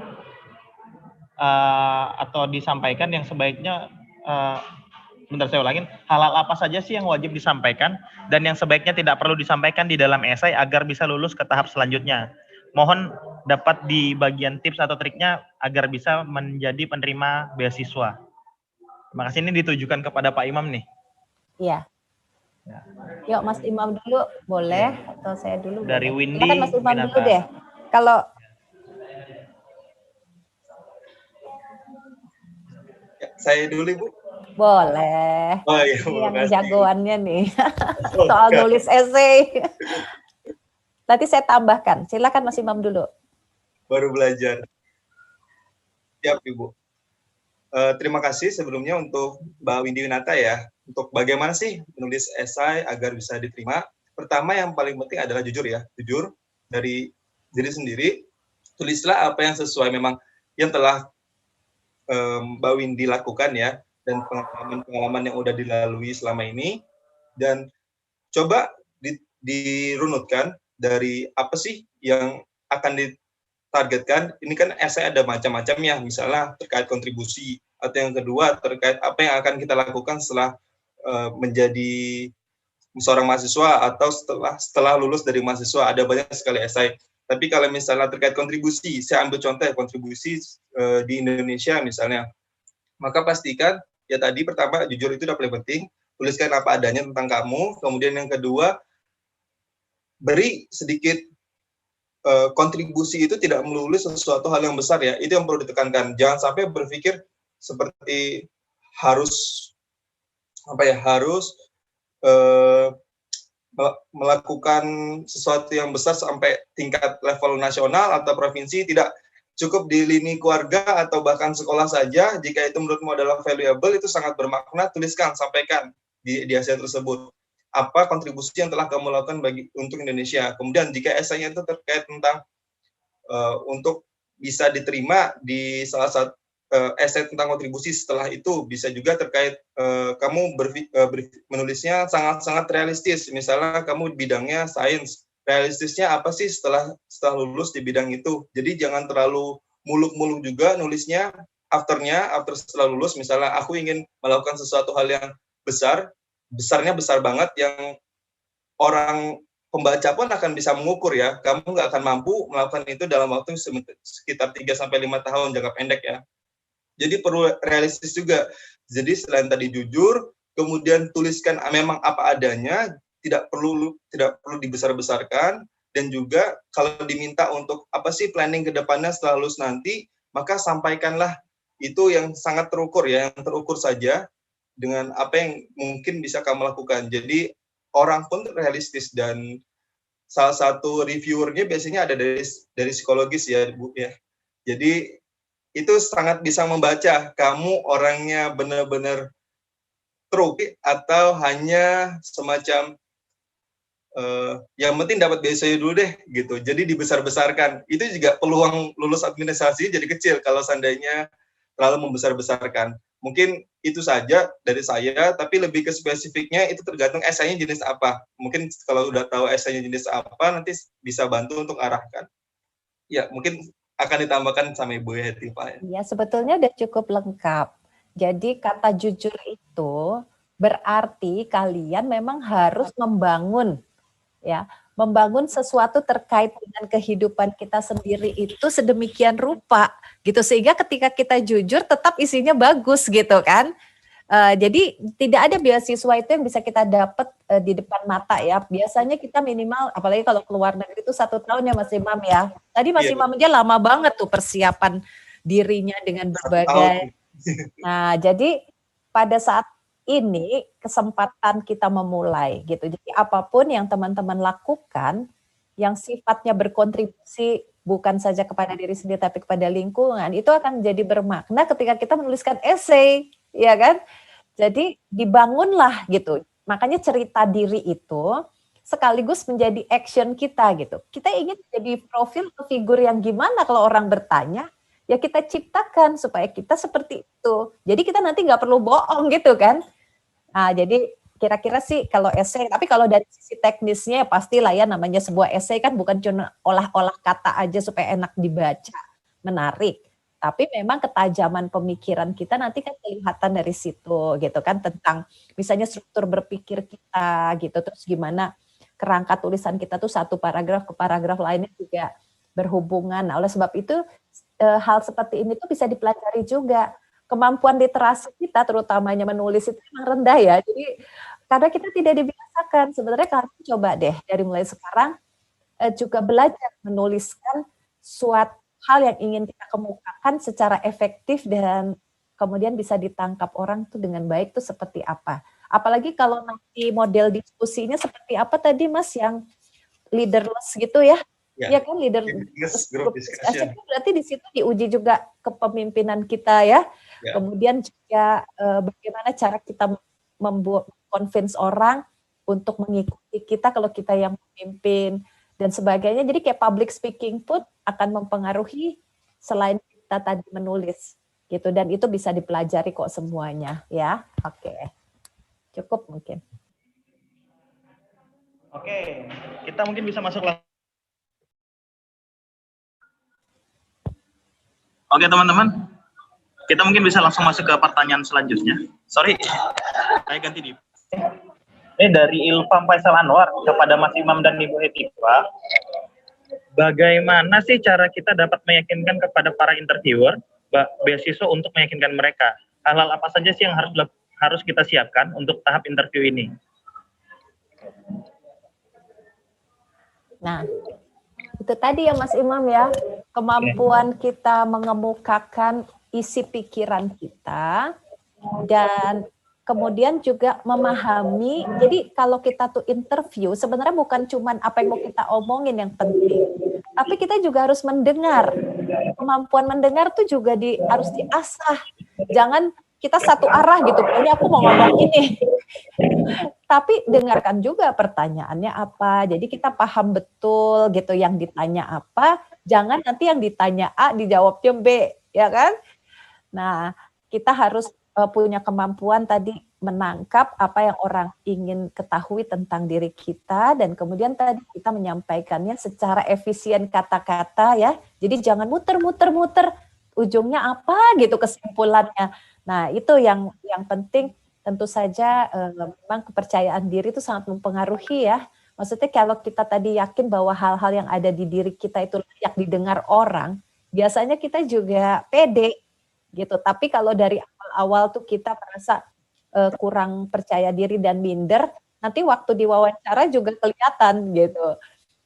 atau disampaikan yang sebaiknya bentar saya ulangin, hal-hal apa saja sih yang wajib disampaikan dan yang sebaiknya tidak perlu disampaikan di dalam esai agar bisa lulus ke tahap selanjutnya. Mohon dapat di bagian tips atau triknya agar bisa menjadi penerima beasiswa. Terima kasih, ini ditujukan kepada Pak Imam nih. Iya. Ya. Yuk Mas Imam dulu, boleh? Atau saya dulu? Dari boleh? Windy Silakan Mas Imam Winata. dulu deh. Kalau Saya dulu, Ibu. boleh. Oh iya, Ini yang makasih. jagoannya nih. Oh, Soal enggak. nulis esai. Nanti saya tambahkan. Silakan Mas Imam dulu. Baru belajar. Siap, Ibu. Terima kasih sebelumnya untuk Mbak Windy Winata ya. Untuk bagaimana sih menulis esai agar bisa diterima. Pertama yang paling penting adalah jujur ya. Jujur dari diri sendiri. Tulislah apa yang sesuai memang yang telah Mbak Windy lakukan ya. Dan pengalaman-pengalaman yang udah dilalui selama ini. Dan coba dirunutkan dari apa sih yang akan ditargetkan. Ini kan esai ada macam-macam ya, misalnya terkait kontribusi, atau yang kedua terkait apa yang akan kita lakukan setelah menjadi seorang mahasiswa atau setelah lulus dari mahasiswa. Ada banyak sekali esai. Tapi kalau misalnya terkait kontribusi, saya ambil contoh kontribusi di Indonesia misalnya, maka pastikan ya tadi pertama jujur itu udah paling penting. Tuliskan apa adanya tentang kamu. Kemudian yang kedua, beri sedikit kontribusi itu tidak melulu sesuatu hal yang besar ya. Itu yang perlu ditekankan. Jangan sampai berpikir seperti harus melakukan sesuatu yang besar sampai tingkat level nasional atau provinsi. Tidak, cukup di lini keluarga atau bahkan sekolah saja. Jika itu menurutmu adalah valuable, itu sangat bermakna, tuliskan, sampaikan di esai tersebut. Apa kontribusi yang telah kamu lakukan untuk Indonesia. Kemudian jika esainya itu terkait tentang untuk bisa diterima di salah satu esai tentang kontribusi, setelah itu bisa juga terkait kamu menulisnya sangat-sangat realistis. Misalnya kamu bidangnya sains, realistisnya apa sih setelah lulus di bidang itu. Jadi jangan terlalu muluk-muluk juga nulisnya. After setelah lulus, misalnya aku ingin melakukan sesuatu hal yang besarnya besar banget yang orang pembaca pun akan bisa mengukur ya. Kamu nggak akan mampu melakukan itu dalam waktu sekitar 3-5 tahun jangka pendek ya. Jadi perlu realistis juga. Jadi selain tadi jujur, kemudian tuliskan memang apa adanya, tidak perlu dibesar-besarkan, dan juga kalau diminta untuk apa sih planning ke depannya setelah lulus nanti, maka sampaikanlah itu yang sangat terukur ya, yang terukur saja dengan apa yang mungkin bisa kamu lakukan. Jadi orang pun realistis, dan salah satu reviewernya biasanya ada dari psikologis ya Bu ya. Jadi itu sangat bisa membaca kamu orangnya benar-benar true atau hanya semacam yang penting dapat beasiswa dulu deh gitu. Jadi dibesar-besarkan. Itu juga peluang lulus administrasi jadi kecil kalau seandainya terlalu membesar-besarkan. Mungkin itu saja dari saya, tapi lebih ke spesifiknya itu tergantung esainya jenis apa. Mungkin kalau udah tahu esainya jenis apa, nanti bisa bantu untuk arahkan. Ya, mungkin akan ditambahkan sama Ibu Heti, Pak. Ya, sebetulnya udah cukup lengkap. Jadi kata jujur itu berarti kalian memang harus membangun, ya, membangun sesuatu terkait dengan kehidupan kita sendiri itu sedemikian rupa gitu, sehingga ketika kita jujur tetap isinya bagus gitu kan. Jadi tidak ada beasiswa itu yang bisa kita dapat di depan mata ya. Biasanya kita minimal, apalagi kalau keluar negeri itu 1 tahun ya Mas Imam ya. Tadi Mas Imam aja lama banget tuh persiapan dirinya dengan berbagai. Nah, jadi pada saat ini kesempatan kita memulai gitu. Jadi apapun yang teman-teman lakukan yang sifatnya berkontribusi bukan saja kepada diri sendiri tapi kepada lingkungan, itu akan menjadi bermakna ketika kita menuliskan esai, ya kan? Jadi dibangunlah gitu. Makanya cerita diri itu sekaligus menjadi action kita gitu. Kita ingin jadi profil atau figur yang gimana kalau orang bertanya, ya kita ciptakan supaya kita seperti itu. Jadi kita nanti nggak perlu bohong gitu kan. Nah, jadi kira-kira sih kalau esai, tapi kalau dari sisi teknisnya ya pastilah ya, namanya sebuah esai kan bukan cuma olah-olah kata aja supaya enak dibaca, menarik. Tapi memang ketajaman pemikiran kita nanti kan kelihatan dari situ gitu kan, tentang misalnya struktur berpikir kita gitu, terus gimana kerangka tulisan kita tuh satu paragraf ke paragraf lainnya juga berhubungan. Nah, oleh sebab itu hal seperti ini tuh bisa dipelajari juga. Kemampuan literasi kita terutamanya menulis itu memang rendah ya. Jadi karena kita tidak dibiasakan, sebenarnya kalian coba deh dari mulai sekarang juga belajar menuliskan suatu hal yang ingin kita kemukakan secara efektif dan kemudian bisa ditangkap orang tuh dengan baik tuh seperti apa. Apalagi kalau nanti model diskusinya seperti apa tadi Mas, yang leaderless gitu ya. Ya kan, leaderless group discussion. Berarti di situ diuji juga kepemimpinan kita ya. Kemudian juga bagaimana cara kita membuat convince orang untuk mengikuti kita kalau kita yang memimpin dan sebagainya. Jadi kayak public speaking pun akan mempengaruhi selain kita tadi menulis gitu, dan itu bisa dipelajari kok semuanya ya. Oke. Cukup mungkin. Oke, kita mungkin bisa masuk lagi. Oke teman-teman, kita mungkin bisa langsung masuk ke pertanyaan selanjutnya. Sorry, saya ganti di. Ini dari Ilham Faisal Anwar kepada Mas Imam dan Ibu Hetifa. Bagaimana sih cara kita dapat meyakinkan kepada para interviewer beasiswa untuk meyakinkan mereka? Hal-hal apa saja sih yang harus kita siapkan untuk tahap interview ini? Nah, itu tadi ya Mas Imam ya, kemampuan kita mengemukakan isi pikiran kita dan kemudian juga memahami. Jadi kalau kita tuh interview sebenarnya bukan cuman apa yang mau kita omongin yang penting, tapi kita juga harus mendengar. Kemampuan mendengar tuh juga harus diasah. Jangan kita satu arah gitu, pokoknya aku mau ngomong ini. Tapi dengarkan juga pertanyaannya apa. Jadi kita paham betul gitu yang ditanya apa. Jangan nanti yang ditanya A dijawabnya B, ya kan? Nah, kita harus punya kemampuan tadi menangkap apa yang orang ingin ketahui tentang diri kita, dan kemudian tadi kita menyampaikannya secara efisien kata-kata ya. Jadi jangan muter-muter-muter, ujungnya apa gitu kesimpulannya. Nah, itu yang penting. Tentu saja memang kepercayaan diri itu sangat mempengaruhi ya. Maksudnya kalau kita tadi yakin bahwa hal-hal yang ada di diri kita itu layak didengar orang, biasanya kita juga pede gitu. Tapi kalau dari awal-awal tuh kita merasa kurang percaya diri dan minder, nanti waktu diwawancara juga kelihatan gitu.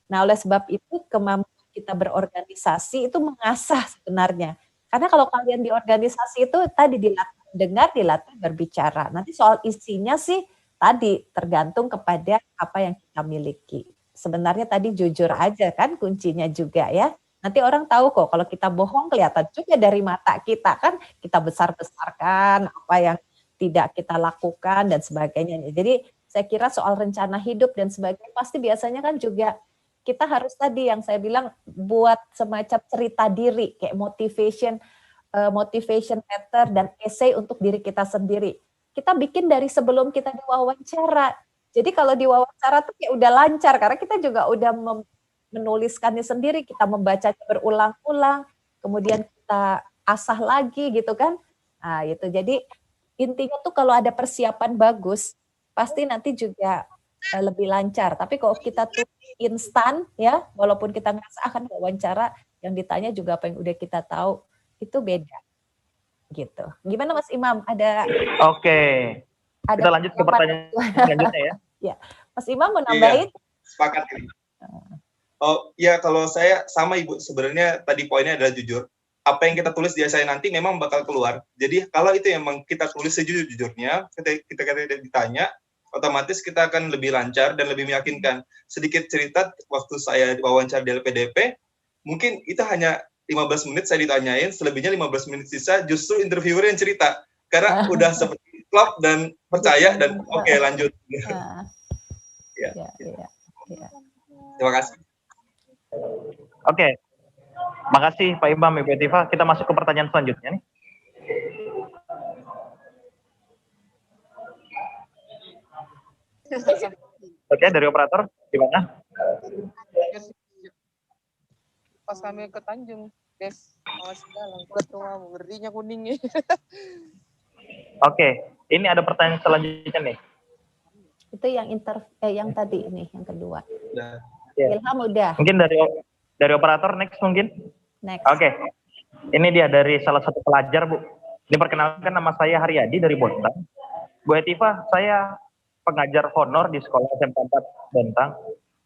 Nah, oleh sebab itu kemampuan kita berorganisasi itu mengasah sebenarnya. Karena kalau kalian di organisasi itu tadi dilatih dengar, dilatih berbicara. Nanti soal isinya sih tadi tergantung kepada apa yang kita miliki. Sebenarnya tadi jujur aja kan kuncinya juga ya. Nanti orang tahu kok kalau kita bohong kelihatan juga dari mata kita kan, kita besar-besarkan apa yang tidak kita lakukan dan sebagainya. Jadi saya kira soal rencana hidup dan sebagainya pasti biasanya kan juga kita harus tadi yang saya bilang buat semacam cerita diri kayak motivation letter dan essay untuk diri kita sendiri. Kita bikin dari sebelum kita diwawancara. Jadi kalau diwawancara tuh kayak udah lancar karena kita juga udah menuliskannya sendiri, kita membacanya berulang-ulang, kemudian kita asah lagi gitu kan. Nah, itu. Jadi intinya tuh kalau ada persiapan bagus, pasti nanti juga lebih lancar. Tapi kalau kita tuh instan ya, walaupun kita ngerasa akan wawancara, yang ditanya juga apa yang udah kita tahu, itu beda. Gitu. Gimana Mas Imam? Ada Oke. Kita lanjut ke pertanyaan selanjutnya ya. Ya. Mas Imam mau nambahin? Iya, sepakat. Oh ya, kalau saya sama Ibu, sebenarnya tadi poinnya adalah jujur. Apa yang kita tulis di essay nanti memang bakal keluar. Jadi kalau itu emang kita tulis sejujur-jujurnya, ketika ditanya, otomatis kita akan lebih lancar dan lebih meyakinkan. Sedikit cerita, waktu saya wawancara di LPDP, mungkin itu hanya 15 menit saya ditanyain, selebihnya 15 menit sisa justru interviewer yang cerita. Karena udah seperti klop dan percaya dan oke, lanjut. Ya. Terima kasih. Oke. Makasih Pak Imam, Ibu Hetifah. Kita masuk ke pertanyaan selanjutnya nih. Oke, dari operator gimana? Pas kami ke Tanjung, guys, awas dalam ketua berdinya kuning. Oke, ini ada pertanyaan selanjutnya nih. Itu yang yang tadi ini, yang kedua. Nah. Ilham udah. Mungkin dari operator next mungkin. Next. Oke. Ini dia dari salah satu pelajar, Bu. Diperkenalkan, nama saya Haryadi dari Bontang. Bu Hetifah, saya pengajar honor di sekolah SMP 4 Bontang.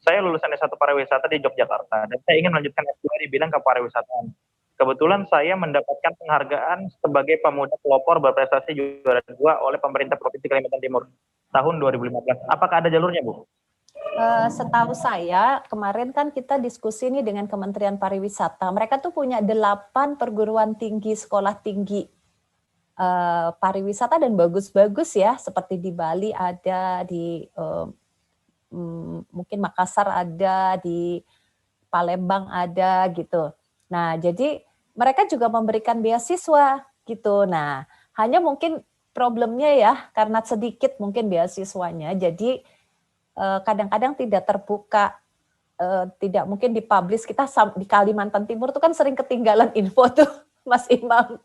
Saya lulusan S1 pariwisata di Yogyakarta dan saya ingin melanjutkan S2 di bidang kepariwisataan. Kebetulan saya mendapatkan penghargaan sebagai pemuda pelopor berprestasi juara 2 oleh pemerintah Provinsi Kalimantan Timur tahun 2015. Apakah ada jalurnya, Bu? Setahu saya kemarin kan kita diskusi nih dengan Kementerian Pariwisata. Mereka tuh punya 8 perguruan tinggi, sekolah tinggi pariwisata dan bagus-bagus ya. Seperti di Bali ada, di mungkin Makassar ada, di Palembang ada gitu. Nah, jadi mereka juga memberikan beasiswa gitu. Nah, hanya mungkin problemnya ya karena sedikit mungkin beasiswanya. Jadi kadang-kadang tidak terbuka, tidak mungkin dipublish. Kita di Kalimantan Timur tuh kan sering ketinggalan info tuh, Mas Imam.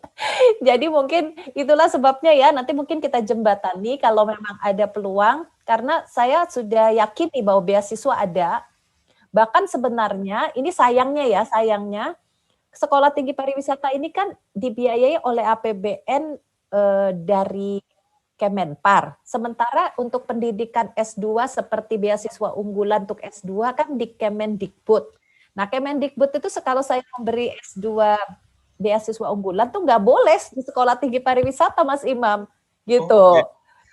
Jadi mungkin itulah sebabnya ya, nanti mungkin kita jembatani kalau memang ada peluang, karena saya sudah yakin nih bahwa beasiswa ada. Bahkan sebenarnya, ini sayangnya Sekolah Tinggi Pariwisata ini kan dibiayai oleh APBN dari Kemenpar. Sementara untuk pendidikan S2 seperti beasiswa unggulan untuk S2 kan di Kemendikbud. Nah, Kemendikbud itu kalau saya memberi S2 beasiswa unggulan tuh nggak boleh di Sekolah Tinggi Pariwisata, Mas Imam. Gitu.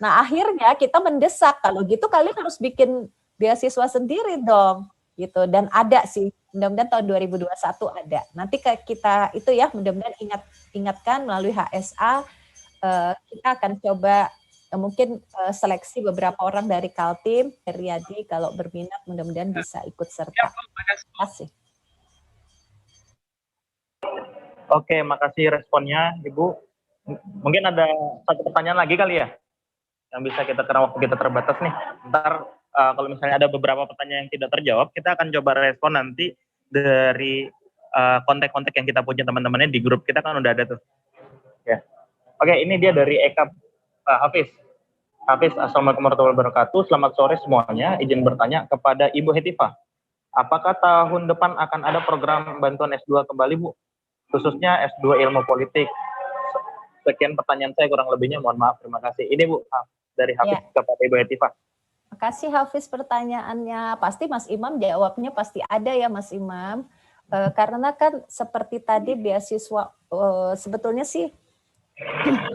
Nah, akhirnya kita mendesak, kalau gitu kalian harus bikin beasiswa sendiri dong. Gitu. Dan ada sih, mudah-mudahan tahun 2021 ada. Nanti kita itu ya, mudah-mudahan ingatkan melalui HSA, kita akan coba mungkin seleksi beberapa orang dari Kaltim, Haryadi kalau berminat mudah-mudahan bisa ikut serta. Terima kasih. Oke, makasih responnya Ibu. Mungkin ada satu pertanyaan lagi kali ya, yang bisa kita karena waktu kita terbatas nih. Ntar kalau misalnya ada beberapa pertanyaan yang tidak terjawab, kita akan coba respon nanti dari kontak-kontak yang kita punya teman-temannya di grup kita kan udah ada tuh. Ya. Oke, ini dia dari Eka Hafiz. Hafiz, Assalamualaikum warahmatullahi wabarakatuh. Selamat sore semuanya. Izin bertanya kepada Ibu Hetifah. Apakah tahun depan akan ada program bantuan S2 kembali, Bu? Khususnya S2 Ilmu Politik. Sekian pertanyaan saya, kurang lebihnya mohon maaf. Terima kasih. Ini Bu, dari Hafiz kepada Ibu Hetifah. Makasih Hafiz pertanyaannya. Pasti Mas Imam jawabnya pasti ada ya Mas Imam. Karena kan seperti tadi beasiswa sebetulnya sih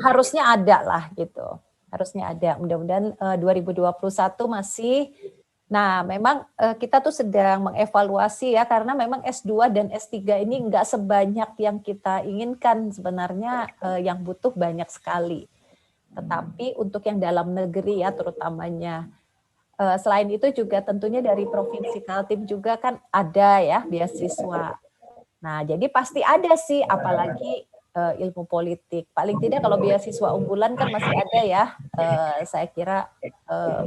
harusnya ada lah gitu. Harusnya ada. Mudah-mudahan 2021 masih. Nah, memang kita tuh sedang mengevaluasi ya, karena memang S2 dan S3 ini nggak sebanyak yang kita inginkan sebenarnya, yang butuh banyak sekali. Tetapi untuk yang dalam negeri ya terutamanya. Selain itu juga tentunya dari Provinsi Kaltim juga kan ada ya beasiswa. Nah, jadi pasti ada sih, apalagi ilmu politik. Paling tidak kalau beasiswa unggulan kan masih ada ya. Saya kira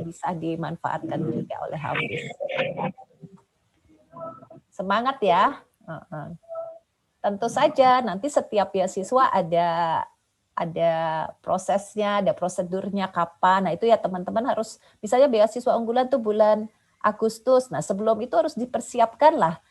bisa dimanfaatkan juga oleh Hafiz. Semangat ya. Tentu saja nanti setiap beasiswa ada prosesnya, ada prosedurnya kapan. Nah, itu ya teman-teman harus, misalnya beasiswa unggulan tuh bulan Agustus. Nah, sebelum itu harus dipersiapkan lah.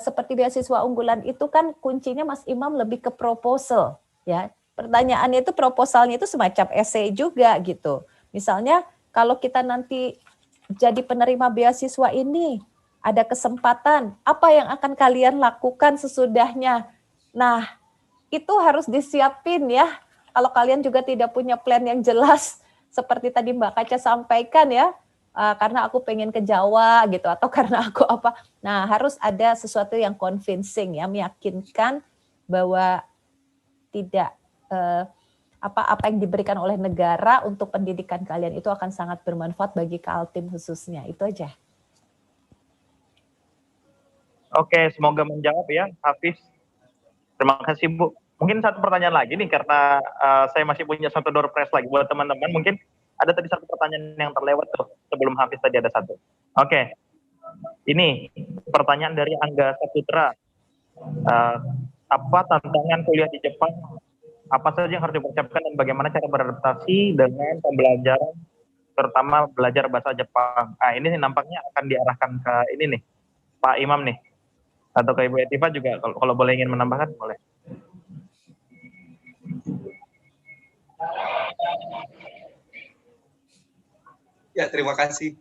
Seperti beasiswa unggulan itu kan kuncinya Mas Imam lebih ke proposal ya. Pertanyaannya itu proposalnya itu semacam essay juga gitu. Misalnya kalau kita nanti jadi penerima beasiswa ini ada kesempatan, apa yang akan kalian lakukan sesudahnya? Nah, itu harus disiapin ya. Kalau kalian juga tidak punya plan yang jelas seperti tadi Mbak Kaca sampaikan ya, karena aku pengen ke Jawa gitu, atau karena aku apa. Nah, harus ada sesuatu yang convincing ya, meyakinkan bahwa tidak apa yang diberikan oleh negara untuk pendidikan kalian itu akan sangat bermanfaat bagi Kaltim khususnya. Itu aja. Oke, semoga menjawab ya, Hafiz. Terima kasih, Bu. Mungkin satu pertanyaan lagi nih, karena saya masih punya satu door prize lagi buat teman-teman. Mungkin ada tadi satu pertanyaan yang terlewat tuh, sebelum Hafiz tadi ada satu. Oke, ini pertanyaan dari Angga Saputra. Apa tantangan kuliah di Jepang? Apa saja yang harus dipersiapkan dan bagaimana cara beradaptasi dengan pembelajaran, terutama belajar bahasa Jepang? Nah, ini nampaknya akan diarahkan ke ini nih, Pak Imam nih, atau ke Ibu Etiva juga, kalau boleh ingin menambahkan, boleh. Ya, terima kasih.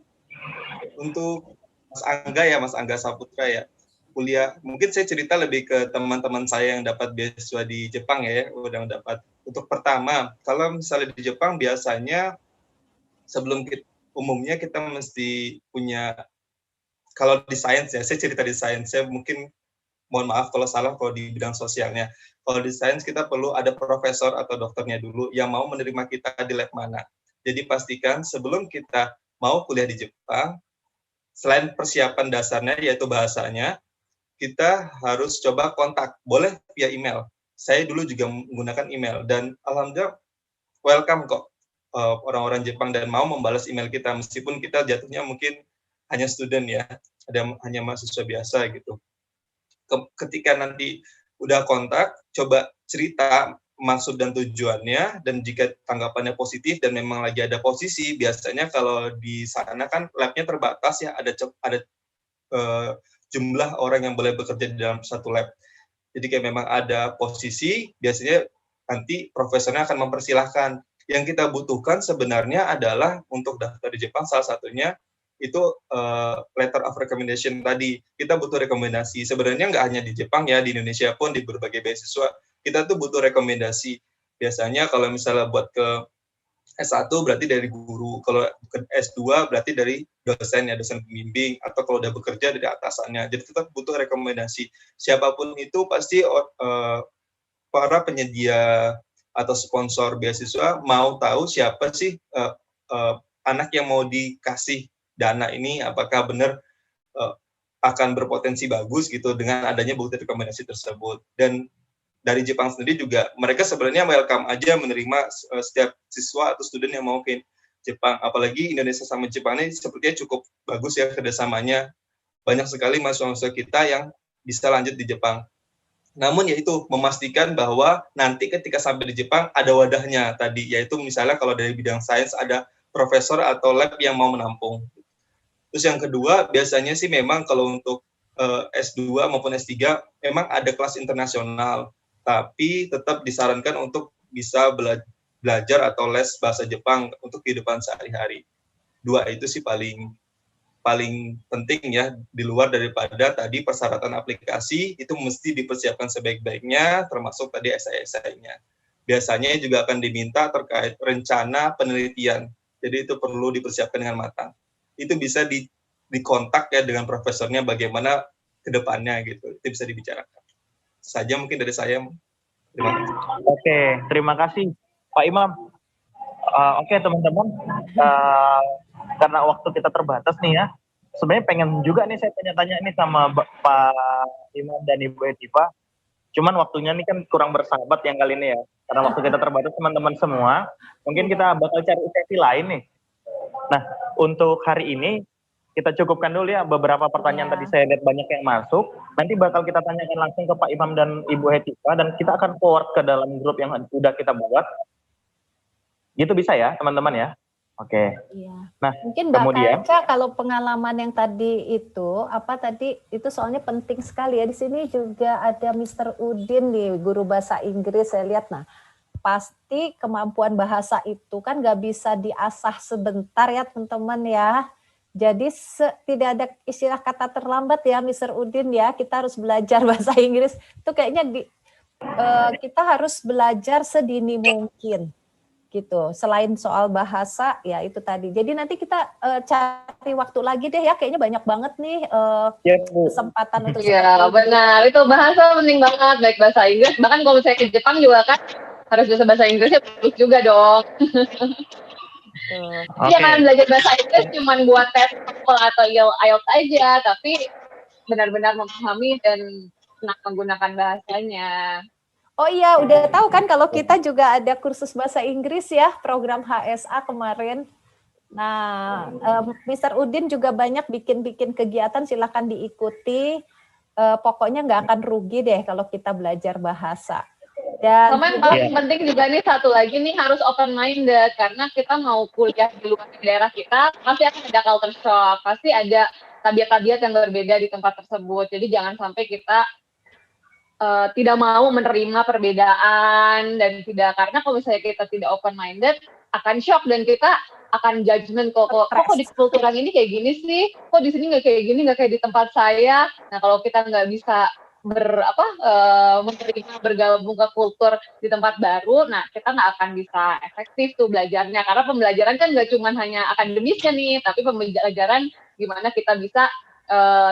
Untuk Mas Angga ya, Mas Angga Saputra ya, kuliah, mungkin saya cerita lebih ke teman-teman saya yang dapat beasiswa di Jepang ya, udah dapat. Untuk pertama, kalau misalnya di Jepang biasanya sebelum umumnya kita mesti punya, kalau di sains ya, saya cerita di sains, saya mungkin mohon maaf kalau salah kalau di bidang sosialnya. Kalau di sains kita perlu ada profesor atau dokternya dulu yang mau menerima kita di lab mana. Jadi pastikan sebelum kita mau kuliah di Jepang, selain persiapan dasarnya yaitu bahasanya, kita harus coba kontak, boleh via email. Saya dulu juga menggunakan email dan alhamdulillah welcome kok orang-orang Jepang dan mau membalas email kita meskipun kita jatuhnya mungkin hanya student ya, hanya mahasiswa biasa gitu. Ketika nanti udah kontak, coba cerita maksud dan tujuannya, dan jika tanggapannya positif dan memang lagi ada posisi, biasanya kalau di sana kan labnya terbatas ya, ada jumlah orang yang boleh bekerja di dalam satu lab. Jadi kayak memang ada posisi, biasanya nanti profesornya akan mempersilahkan. Yang kita butuhkan sebenarnya adalah untuk daftar di Jepang, salah satunya itu letter of recommendation tadi. Kita butuh rekomendasi. Sebenarnya nggak hanya di Jepang ya, di Indonesia pun di berbagai beasiswa kita tuh butuh rekomendasi. Biasanya kalau misalnya buat ke S1 berarti dari guru, kalau ke S2 berarti dari dosen ya, dosen pembimbing, atau kalau udah bekerja dari atasannya. Jadi tetap butuh rekomendasi. Siapapun itu pasti para penyedia atau sponsor beasiswa mau tahu siapa sih anak yang mau dikasih dana ini, apakah benar akan berpotensi bagus gitu dengan adanya bukti rekomendasi tersebut. Dan dari Jepang sendiri juga mereka sebenarnya welcome aja menerima setiap siswa atau student yang mau ke Jepang. Apalagi Indonesia sama Jepang ini sepertinya cukup bagus ya kerjasamanya. Banyak sekali mahasiswa kita yang bisa lanjut di Jepang. Namun yaitu memastikan bahwa nanti ketika sampai di Jepang ada wadahnya tadi, yaitu misalnya kalau dari bidang sains ada profesor atau lab yang mau menampung. Terus yang kedua, biasanya sih memang kalau untuk S2 maupun S3 memang ada kelas internasional, tapi tetap disarankan untuk bisa belajar atau les bahasa Jepang untuk kehidupan sehari-hari. Dua itu sih paling penting ya, di luar daripada tadi persyaratan aplikasi itu mesti dipersiapkan sebaik-baiknya, termasuk tadi esai-esainya. Biasanya juga akan diminta terkait rencana penelitian, jadi itu perlu dipersiapkan dengan matang. Itu bisa dikontak ya dengan profesornya bagaimana ke depannya gitu, itu bisa dibicarakan. Saja mungkin dari saya. Terima kasih. Oke, terima kasih Pak Imam. Oke teman-teman, karena waktu kita terbatas nih ya, sebenarnya pengen juga nih saya tanya-tanya ini sama Pak Imam dan Ibu Hetipa, cuman waktunya nih kan kurang bersahabat yang kali ini ya, karena waktu kita terbatas teman-teman semua, mungkin kita bakal cari sesi lain nih. Nah, untuk hari ini kita cukupkan dulu ya, beberapa pertanyaan tadi saya lihat banyak yang masuk, nanti bakal kita tanyakan langsung ke Pak Imam dan Ibu Hetipa, dan kita akan forward ke dalam grup yang udah kita buat. Gitu bisa ya teman-teman ya. Oke. Iya. Nah, mungkin Mbak kemudian Kaca kalau pengalaman yang tadi itu soalnya penting sekali ya. Di sini juga ada Mr. Udin nih, guru bahasa Inggris saya lihat. Nah, pasti kemampuan bahasa itu kan nggak bisa diasah sebentar ya teman-teman ya. Jadi tidak ada istilah kata terlambat ya Mr. Udin ya. Kita harus belajar bahasa Inggris. Itu kayaknya kita harus belajar sedini mungkin. Gitu. Selain soal bahasa ya itu tadi. Jadi nanti kita cari waktu lagi deh ya. Kayaknya banyak banget nih kesempatan untuk. Iya benar. Itu bahasa penting banget, baik bahasa Inggris. Bahkan kalau saya ke Jepang juga kan harus bisa bahasa Inggrisnya bagus juga dong. Jangan belajar bahasa Inggris cuma buat tes atau IELTS aja, tapi benar-benar memahami dan menggunakan bahasanya. Oh iya, udah tahu kan kalau kita juga ada kursus bahasa Inggris ya, program HSA kemarin. Nah, Mr. Udin juga banyak bikin kegiatan, silakan diikuti. Pokoknya nggak akan rugi deh kalau kita belajar bahasa. Dan sama yang paling penting juga nih satu lagi nih, harus open minded, karena kita mau kuliah di luar daerah kita, pasti akan ada culture shock, pasti ada tabiat-tabiat yang berbeda di tempat tersebut. Jadi jangan sampai kita tidak mau menerima perbedaan, dan karena kalau misalnya kita tidak open minded akan shock dan kita akan judgement kok di kulturan ini kayak gini sih, kok di sini nggak kayak gini, nggak kayak di tempat saya. Nah kalau kita nggak bisa menerima bergabung ke kultur di tempat baru, nah kita nggak akan bisa efektif tuh belajarnya, karena pembelajaran kan nggak cuma hanya akademisnya nih, tapi pembelajaran gimana kita bisa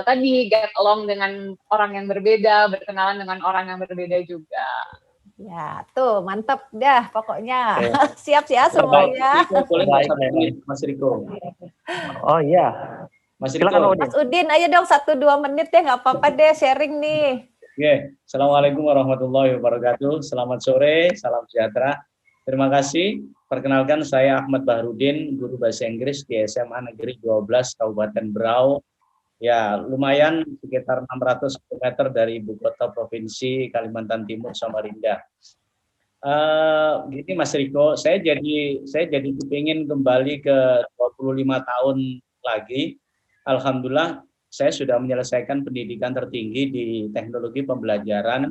tadi get along dengan orang yang berbeda, berkenalan dengan orang yang berbeda juga. Ya, tuh mantap dah pokoknya. Siap ya semuanya. Boleh Mas Riko? Oh iya. Mas Riko. Mas Udin, ayo dong 1-2 menit deh, nggak apa-apa deh sharing nih. Oke, Assalamualaikum warahmatullahi wabarakatuh. Selamat sore, salam sejahtera. Terima kasih. Perkenalkan saya Ahmad Bahrudin, guru bahasa Inggris di SMA Negeri 12 Kabupaten Berau. Ya, lumayan sekitar 600 km dari ibu kota provinsi Kalimantan Timur, Samarinda. Gini Mas Riko, saya jadi kepingin kembali ke 25 tahun lagi. Alhamdulillah, saya sudah menyelesaikan pendidikan tertinggi di Teknologi Pembelajaran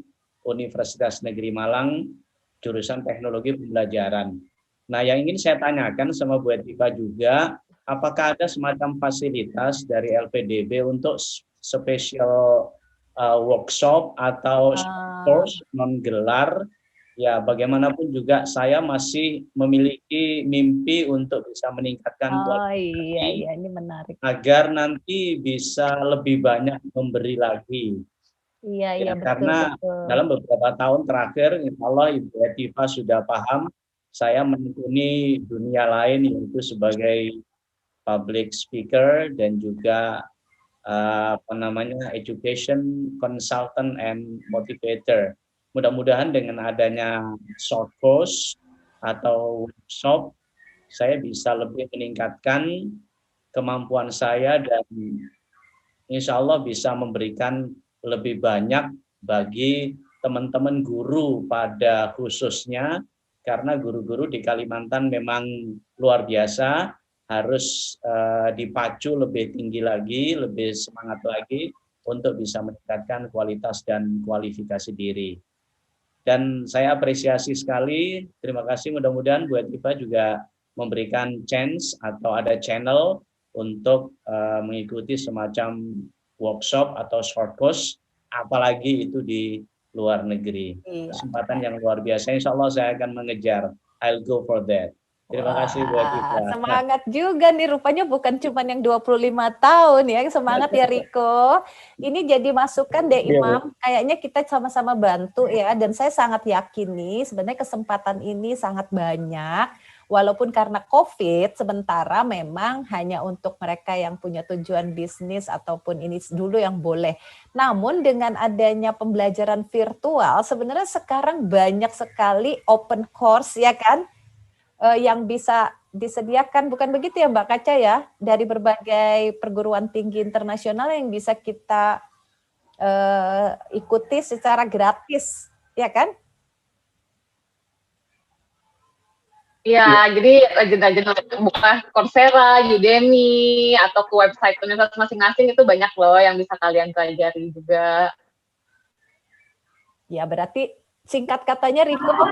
Universitas Negeri Malang, jurusan Teknologi Pembelajaran. Nah, yang ingin saya tanyakan sama Bu Hetipa juga, apakah ada semacam fasilitas dari LPDB untuk special workshop atau course non-gelar? Ya, bagaimanapun juga saya masih memiliki mimpi untuk bisa meningkatkan kualitas ini menarik. Agar nanti bisa lebih banyak memberi lagi. Iya, betul. Karena dalam beberapa tahun terakhir, insya Allah Ibu Hetipa sudah paham, saya menekuni dunia lain, yaitu sebagai public speaker dan juga education consultant and motivator. Mudah-mudahan dengan adanya short course atau workshop, saya bisa lebih meningkatkan kemampuan saya dan insya Allah bisa memberikan lebih banyak bagi teman-teman guru pada khususnya, karena guru-guru di Kalimantan memang luar biasa, harus dipacu lebih tinggi lagi, lebih semangat lagi untuk bisa meningkatkan kualitas dan kualifikasi diri. Dan saya apresiasi sekali, terima kasih, mudah-mudahan Bu Hetipa juga memberikan chance atau ada channel untuk mengikuti semacam workshop atau short course, apalagi itu di luar negeri. Iya. Kesempatan yang luar biasa, insya Allah saya akan mengejar. I'll go for that. Terima kasih buat kita. Semangat juga nih, rupanya bukan cuma yang 25 tahun ya, semangat ya Riko. Ini jadi masukan deh Imam, kayaknya kita sama-sama bantu ya, dan saya sangat yakin nih sebenarnya kesempatan ini sangat banyak, walaupun karena COVID sementara memang hanya untuk mereka yang punya tujuan bisnis ataupun ini dulu yang boleh. Namun dengan adanya pembelajaran virtual, sebenarnya sekarang banyak sekali open course ya kan, yang bisa disediakan, bukan begitu ya Mbak Kaca ya, dari berbagai perguruan tinggi internasional yang bisa kita ikuti secara gratis, ya kan? Iya, jadi agenda-agenda buka Coursera, Udemy, atau ke website universitas masing-masing itu banyak loh yang bisa kalian pelajari juga. Ya berarti singkat katanya Riko,